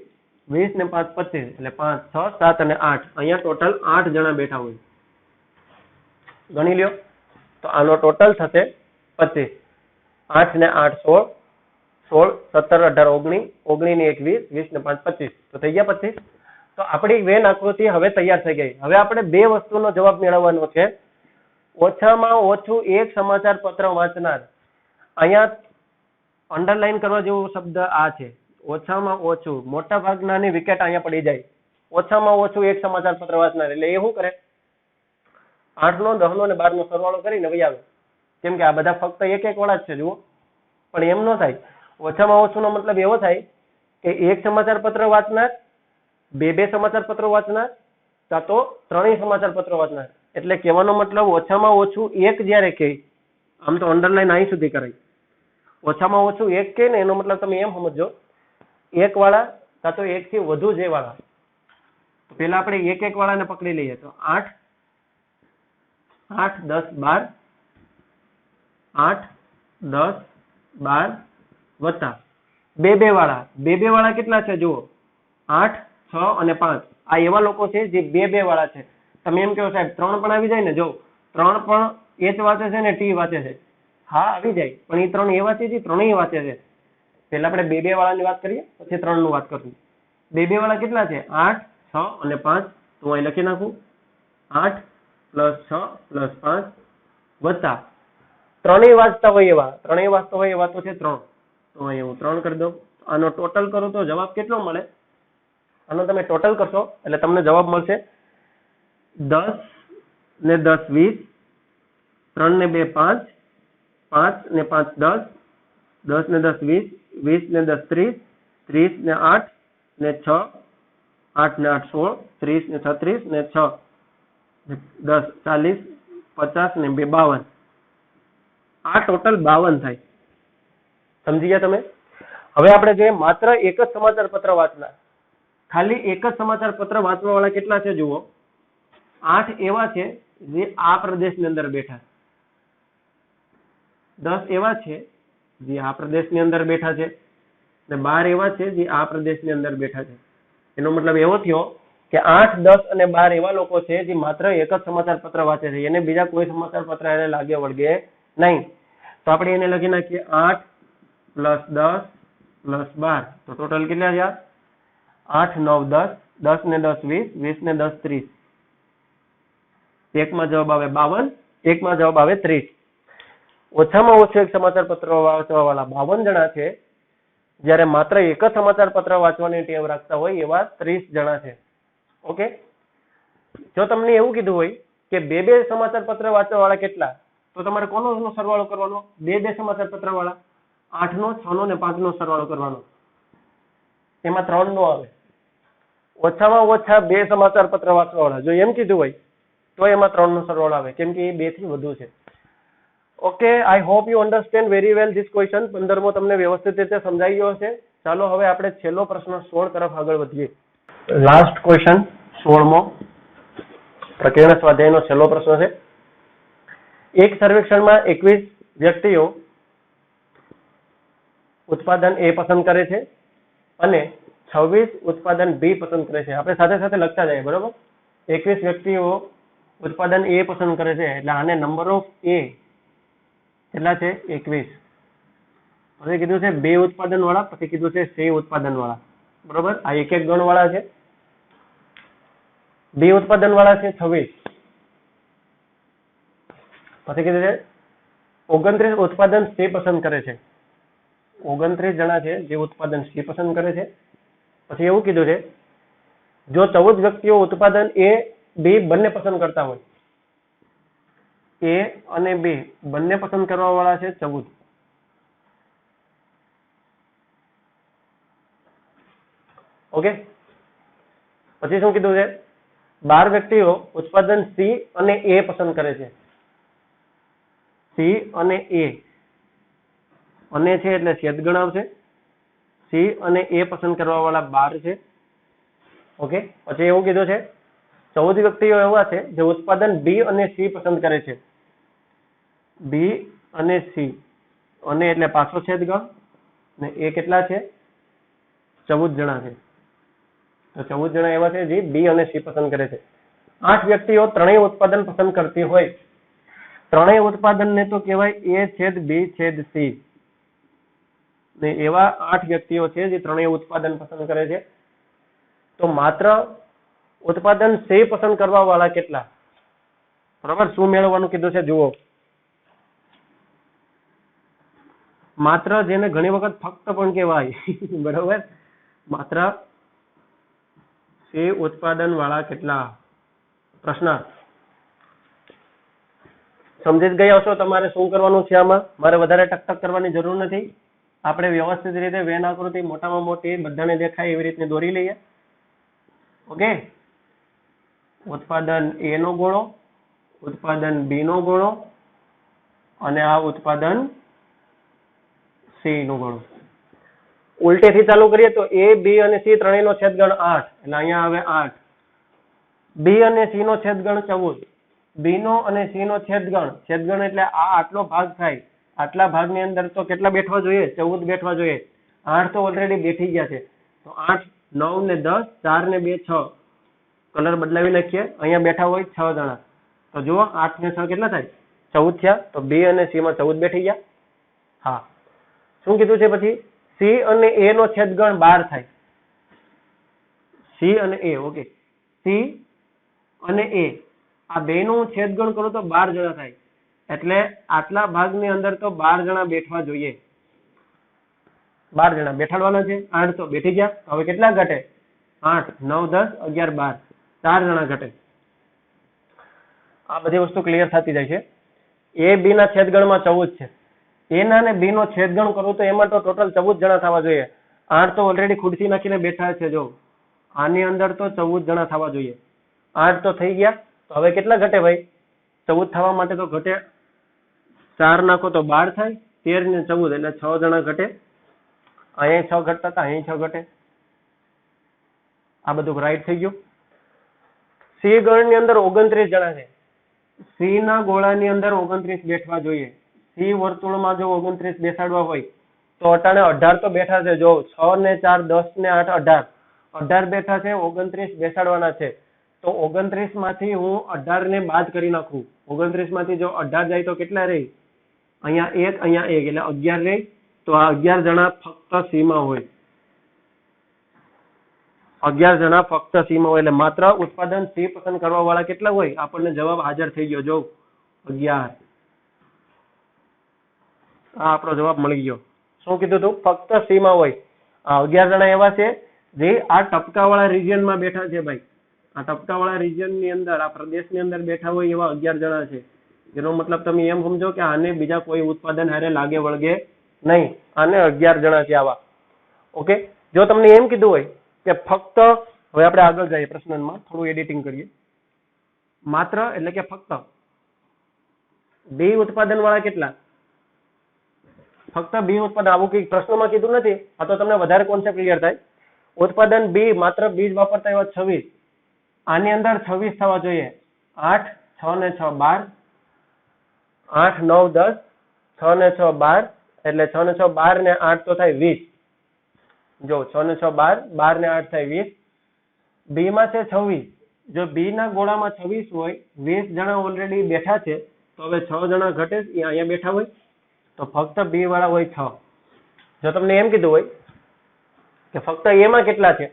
20 ને 5 25, એટલે 5 6 7 અને 8. અહીંયા ટોટલ 8 જણા બેઠા હોય. ગણી લ્યો તો આનો ટોટલ થશે 25. 8 ને 8 16, 16 17 18 19, 19 ને 1 20, 20 ને 5 25. તો થઈ ગયા 25. તો આપણી વેન આકૃતિ હવે તૈયાર થઈ ગઈ. હવે આપણે બે વસ્તુનો જવાબ મેળવવાનો છે. ઓછામાં ઓછું એક સમાચાર પત્ર વાંચનાર. અહીંયા અંડરલાઈન કરવા જેવો શબ્દ આ છે. ઓછામાં ઓછું, મોટા ભાગનાની વિકેટ અહીંયા પડી જાય. ઓછામાં ઓછું એક સમાચાર પત્ર વાંચનાર એટલે એ શું કરે? 8 નો 10 નો અને 12 નો સરવાળો કરીને વહી આવે. કેમ કે આ બધા ફક્ત એક એક વાળા જ છે. જુઓ, પણ એમ ન થાય. ઓછામાં ઓછું નો મતલબ એવો થાય કે એક સમાચાર પત્ર વાંચનાર, બે સમાચાર પત્રો વાંચનાર, કાં તો 3 સમાચાર પત્રો વાંચનાર. એટલે કહેવાનો મતલબ ઓછામાં ઓછું એક જ્યારે કહે, આમ તો અંડરલાઈન અહીં સુધી કરાય. ઓછામાં ઓછું એક કહે ને એનો મતલબ તમે એમ સમજો, એક વાળા કાં તો એક થી વધુ જે વાળા. પેલા આપણે એક એક વાળાને પકડી લઈએ તો 8, 8 10 12, 8 10 12 વત્તા બે વાળા. બે વાળા કેટલા છે? જુઓ 8, 6 અને 5. આ એવા લોકો છે જે બે વાળા છે. તમે એમ કહો સાહેબ 3 પણ આવી જાય ને? જો 3 પણ એચ વાંચે છે ને ટી વાંચે છે. હા આવી જાય, પણ એ 3 એવા છે જે ત્રણેય વાંચે છે. પેલા આપણે બે વાળાની વાત કરીએ, પછી 3 નું વાત કરશું. બે વાળા કેટલા છે? 8, 6 અને 5. તો અહીં લખી નાખું 8 + 6 + 5 વત્તા ત્રણેય વાંચતા હોય એવા તો છે 3. તો અહીં હું 3 કરી દઉં. આનો ટોટલ કરું તો જવાબ કેટલો મળે? આનો તમે ટોટલ કરશો એટલે તમને જવાબ મળશે 10 ને 10 20, 3 ને 2 5, 5 ને 5 10, 10 ને 10 20, 20 ને 10 30, 30 ને 8 ને 6, 8 ને 8 16, 30 ને 36 ને 6 10 40, 50 ને 2 52. આ ટોટલ 52 થાય. સમજી ગયા તમે? હવે આપણે જોઈએ માત્ર એક જ સમાચાર પત્ર વાંચનાર. ખાલી એક જ સમાચાર પત્ર વાંચવા વાળા કેટલા છે? જુઓ 8 એવા છે જે આ પ્રદેશની અંદર બેઠા, 10 એવા છે જે આ પ્રદેશની અંદર બેઠા છે, અને 12 એવા છે જે આ પ્રદેશની અંદર બેઠા છે. એનો મતલબ એવો થયો કે 8, 10 અને 12 એવા લોકો છે જે માત્ર એક જ સમાચાર પત્ર વાંચે છે. એને બીજા કોઈ સમાચાર પત્ર એને લાગે વળગે નહીં. તો આપણે એને લખી નાખીએ 8 + 10 + 12. તો ટોટલ કેટલા થયા? 8 9 10, 10 ને 10 20, 20 ને 10 30. એકમાં જવાબ આવે 52, એકમાં જવાબ આવે 30. ઓછામાં ઓછું એક સમાચાર પત્ર વાંચવા વાળા 52 જણા છે, જ્યારે માત્ર એક જ સમાચાર પત્ર વાંચવાની ટેવ રાખતા હોય એવા 30 જણા છે. ઓકે, જો તમને એવું કીધું હોય કે બે સમાચાર પત્ર વાંચવા વાળા કેટલા, તો તમારે કોનો સરવાળો કરવાનો? બે સમાચાર પત્ર વાળા, 8 નો, 6 નો ને 5 નો સરવાળો કરવાનો. એમાં 3 નો આવે. ઓછામાં ઓછા 2 સમાચાર પત્ર વાંચવા વાળા જો એમ કીધું હોય તો એમાં 3 નો સરવાળો આવે, કેમ કે એ 2 થી વધુ છે. Okay, I hope you understand very well this question. 15મો તમને વ્યવસ્થિત રીતે સમજાઈ ગયો હશે. ચાલો હવે આપણે છેલ્લો પ્રશ્ન 16 તરફ આગળ વધીએ. લાસ્ટ ક્વેશ્ચન 16મો પ્રકીર્ણ સ્વાધ્યાયનો છેલ્લો પ્રશ્ન છે. એક સર્વેક્ષણમાં 21 વ્યક્તિઓ ઉત્પાદન એ પસંદ કરે છે અને 26 ઉત્પાદન બી પસંદ કરે છે. આપણે સાથે સાથે લખતા જઈએ, બરોબર? 21 વ્યક્તિઓ ઉત્પાદન એ પસંદ કરે છે એટલે આને નંબર ઓફ એ કેટલા છે? 21. પછી કીધું છે 2 ઉત્પાદન વાળા, પછી કીધું છે C ઉત્પાદન વાળા, બરોબર? આ એક ગણ વાળા છે. B ઉત્પાદન વાળા છે 26. પછી કીધું છે 29 ઉત્પાદન C પસંદ કરે છે. 29 જણા છે જે ઉત્પાદન C પસંદ કરે છે. પછી એવું કીધું છે જો 14 વ્યક્તિઓ ઉત્પાદન A B બંને પસંદ કરતા હોય, A અને B બંને પસંદ કરવા વાળા છે 14. ઓકે, પછી શું કીધું છે? 12 વ્યક્તિઓ ઉત્પાદન C અને A પસંદ કરે છે. C અને A, અને છે એટલે છેદગણ આવશે. C અને A પસંદ કરવા વાળા 12 છે. ઓકે, પછી એવું કીધું છે 14 વ્યક્તિઓ એવા છે જે ઉત્પાદન B અને C પસંદ કરે છે. B અને C, અને એટલે પાછો છેદગણ, ને એ કેટલા છે? 14 જણા છે. તો 14 જણા એવા છે જે B અને C પસંદ કરે છે. 8 વ્યક્તિઓ ત્રણેય ઉત્પાદન પસંદ કરતી હોય, ત્રણેય ઉત્પાદનને તો કહેવાય A છેદ B છેદ C, ને એવા 8 વ્યક્તિઓ છે જે ત્રણેય ઉત્પાદન પસંદ કરે છે. તો માત્ર ઉત્પાદન C પસંદ કરવા વાળા કેટલા? બરાબર, શું મેળવવાનું કીધું છે જુઓ. માત્ર, જેને ઘણી વખત ફક્ત પણ કહેવાય, બરોબર, માત્ર C ઉત્પાદન વાળા કેટલા? પ્રશ્ન સમજી જ ગયા હશો તમારે શું કરવાનું છે. આમાં મારે વધારે ટકટક કરવાની જરૂર નથી. આપણે વ્યવસ્થિત રીતે વેન આકૃતિ મોટામાં મોટી બધાને દેખાય એવી રીતે દોરી લઈએ. ઓકે, ઉત્પાદન A નો ગોળો, ઉત્પાદન B નો ગોળો, અને આ ઉત્પાદન C નો ગોળો. ઉલટેથી ચાલુ કરીએ તો A, B અને C ત્રણેયનો છેદગણ 8, એટલે અહીંયા આવે 8. B અને C નો છેદગણ 14. B નો અને C નો છેદગણ એટલે આ આટલો ભાગ થાય. આટલા ભાગની અંદર તો કેટલા બેઠવા જોઈએ? 14 બેઠવા જોઈએ. 8 તો ઓલરેડી બેઠી ગયા છે. તો 8, 9 ને 10, 4 ને 2, 6. કલર બદલાવી નાખીએ. અહીંયા બેઠા હોય 6 જણા. તો જુઓ 8 ને 6 કેટલા થાય? 14 થયા. તો B અને C માં 14 બેઠી ગયા. હા, શું કીધું છે પછી? C અને A નો છેદગણ 12 થાય. C અને A, ઓકે, C અને A આ બે નું છેદગણ કરો તો 12 જણા થાય. એટલે આટલા ભાગની અંદર તો 12 જણા બેઠવા જોઈએ. 12 જણા બેઠાડવાના છે. 8 તો બેઠી ગયા. હવે કેટલા ઘટે? 8, 9, 10, 11, 12, 4 જણા ઘટે. આ બધી વસ્તુ ક્લિયર થતી જાય છે. A B ના છેદગણમાં 14 છે. A ના અને B નો છેદગણ કરું તો એમાં તો ટોટલ 14 જણા થવા જોઈએ. 8 તો ઓલરેડી ખુરશી નાખીને બેઠા છે. જો આની અંદર તો 14 જણા થવા જોઈએ. 8 તો થઈ ગયા. તો હવે કેટલા ઘટે ભાઈ? 14 થવા માટે તો ઘટે 4 નાખો તો 12 થાય. 13 ને 14 એટલે 6 જણા ઘટે. અહીંયા 6 ઘટતા હતા, અહીં 6 ઘટે. આ બધું રાઈટ થઈ ગયું. C ગણની અંદર 29 જણા છે. C ના ગોળાની અંદર 29 બેઠવા જોઈએ. C વર્તુળમાં જો 29 બેસાડવા હોય તો અટાણે 18 તો બેઠા છે. જો 6 ને 4, 10 ને 8, 18. 18 બેઠા છે, 29 બેસાડવાના છે. તો 29 માંથી હું 18 ને બાદ કરી નાખું. 29 માંથી જો 18 જાય તો કેટલા રહે? અહીંયા 1, અહીંયા 1 એટલે 11 રહે. તો આ 11 જણા ફક્ત C માં હોય. 11 જણા ફક્ત C માં હોય. એટલે માત્ર ઉત્પાદન C પસંદ કરવા વાળા કેટલા હોય? આપણને જવાબ હાજર થઈ ગયો. જો 11. આ આપણો જવાબ મળી ગયો. શું કીધું તું? ફક્ત C માં હોય. આ 11 જણા એવા છે જે આ ટપકા વાળા રિજિયનમાં બેઠા છે ભાઈ. આ ટપકાવાળા રિજિયનની અંદર આ પ્રદેશની અંદર બેઠા હોય એવા 11 જણા છે. જેનો મતલબ તમે એમ સમજો કે આને બીજા કોઈ ઉત્પાદન હારે લાગે વળગે નહીં. આને 11 જણા છે આવા. ઓકે, જો તમને એમ કીધું હોય કે ફક્ત, હવે આપણે આગળ જઈએ પ્રશ્નમાં, થોડું એડિટિંગ કરીએ. માત્ર એટલે કે ફક્ત બી ઉત્પાદન વાળા કેટલા? ફક્ત બી ઉત્પાદન, આવું કઈ પ્રશ્નમાં કીધું નથી. આ તો તમને વધારે કોન્સેપ્ટ ક્લિયર થાય. ઉત્પાદન બી માત્ર બીજ વાપરતા એવા 26. આની અંદર 26 થવા જોઈએ. 8, 6 ને 6 12, 8 9 10, 6 ને 6 12, એટલે 6 ને 6 12 ને 8 તો થાય 20. જો 6 ને 6 12, 12 ને 8 થાય 20. બી માં છે 26. જો બી ના ગોળામાં 26 હોય, 20 જણા ઓલરેડી બેઠા છે, તો હવે 6 જણા ઘટે, એ અહીંયા બેઠા હોય, તો ફક્ત બી વાળા હોય 6. જો તમને એમ કીધું હોય કે ફક્ત એમાં કેટલા છે,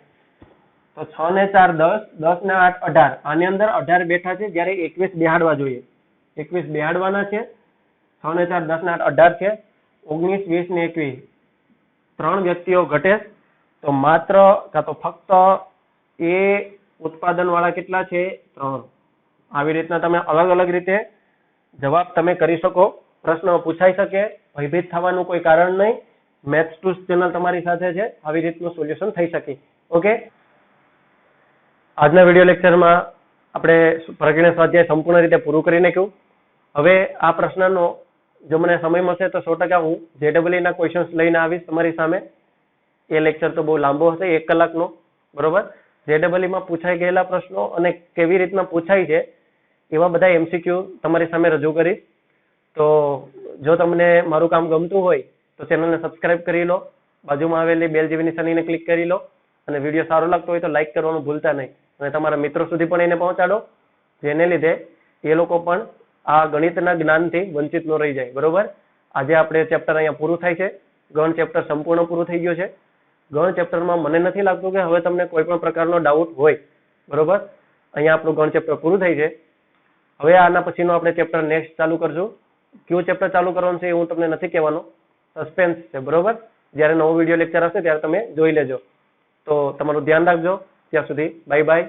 તો 6 ને 4 10, 10 ને 8 18. આની અંદર 18 બેઠા છે, જ્યારે 21 બેહાડવા જોઈએ. 21 બેહાડવાના છે. 6 ને 4 10 ને 8 18 છે. 19 20 ને 21 3 વ્યક્તિઓ ઘટે, તો માત્ર કાં તો ફક્ત એ ઉત્પાદન વાળા કેટલા છે? 3. આવી રીતના તમે અલગ અલગ રીતે જવાબ તમે કરી શકો. પ્રશ્ન પૂછાઈ શકે, ભયભીત થવાનું કોઈ કારણ નહીં. મેથ્સ ટૂલ્સ ચેનલ તમારી સાથે છે, આવી રીતનું સોલ્યુશન થઈ શકે. ઓકે, આજના વિડીયો લેક્ચરમાં આપણે પ્રજ્ઞા સ્વાધ્યાય સંપૂર્ણ રીતે પૂરું કરી નાખ્યું. હવે આ પ્રશ્નનો જો મને સમય મળશે તો 100% હું JEE ના ક્વેશ્ચન્સ લઈને આવીશ તમારી સામે. એ લેક્ચર તો બહુ લાંબો હશે, 1 કલાકનો. બરોબર, JEE માં પૂછાઈ ગયેલા પ્રશ્નો અને કેવી રીતના પૂછાય છે એવા બધા MCQ તમારી સામે રજૂ કરીશ. તો જો તમને મારું કામ ગમતું હોય તો ચેનલને સબસ્ક્રાઇબ કરી લો, બાજુમાં આવેલી બેલ જેવી નિશાનીને ક્લિક કરી લો, અને વિડીયો સારો લાગતો હોય તો લાઈક કરવાનું ભૂલતા નહીં, અને તમારા મિત્રો સુધી પણ એને પહોંચાડો, જેને લીધે એ લોકો પણ આ ગણિતના જ્ઞાનથી વંચિત ન રહી જાય. બરોબર, આજે આપણે ચેપ્ટર અહીંયા પૂરું થાય છે. ગણ ચેપ્ટર સંપૂર્ણ પૂરું થઈ ગયું છે. ગણ ચેપ્ટરમાં મને નથી લાગતું કે હવે તમને કોઈ પણ પ્રકારનો ડાઉટ હોય. બરોબર, અહીંયા આપણું ગણ ચેપ્ટર પૂરું થાય છે. હવે આના પછીનો આપણે ચેપ્ટર નેક્સ્ટ ચાલુ કરશું. કયું ચેપ્ટર ચાલુ કરવાનું છે એ હું તમને નથી કહેવાનો, સસ્પેન્સ છે. બરોબર, જ્યારે નવો વિડીયો લેક્ચર હશે ત્યારે તમે જોઈ લેજો. તો તમારું ધ્યાન રાખજો. ત્યાં સુધી બાય બાય.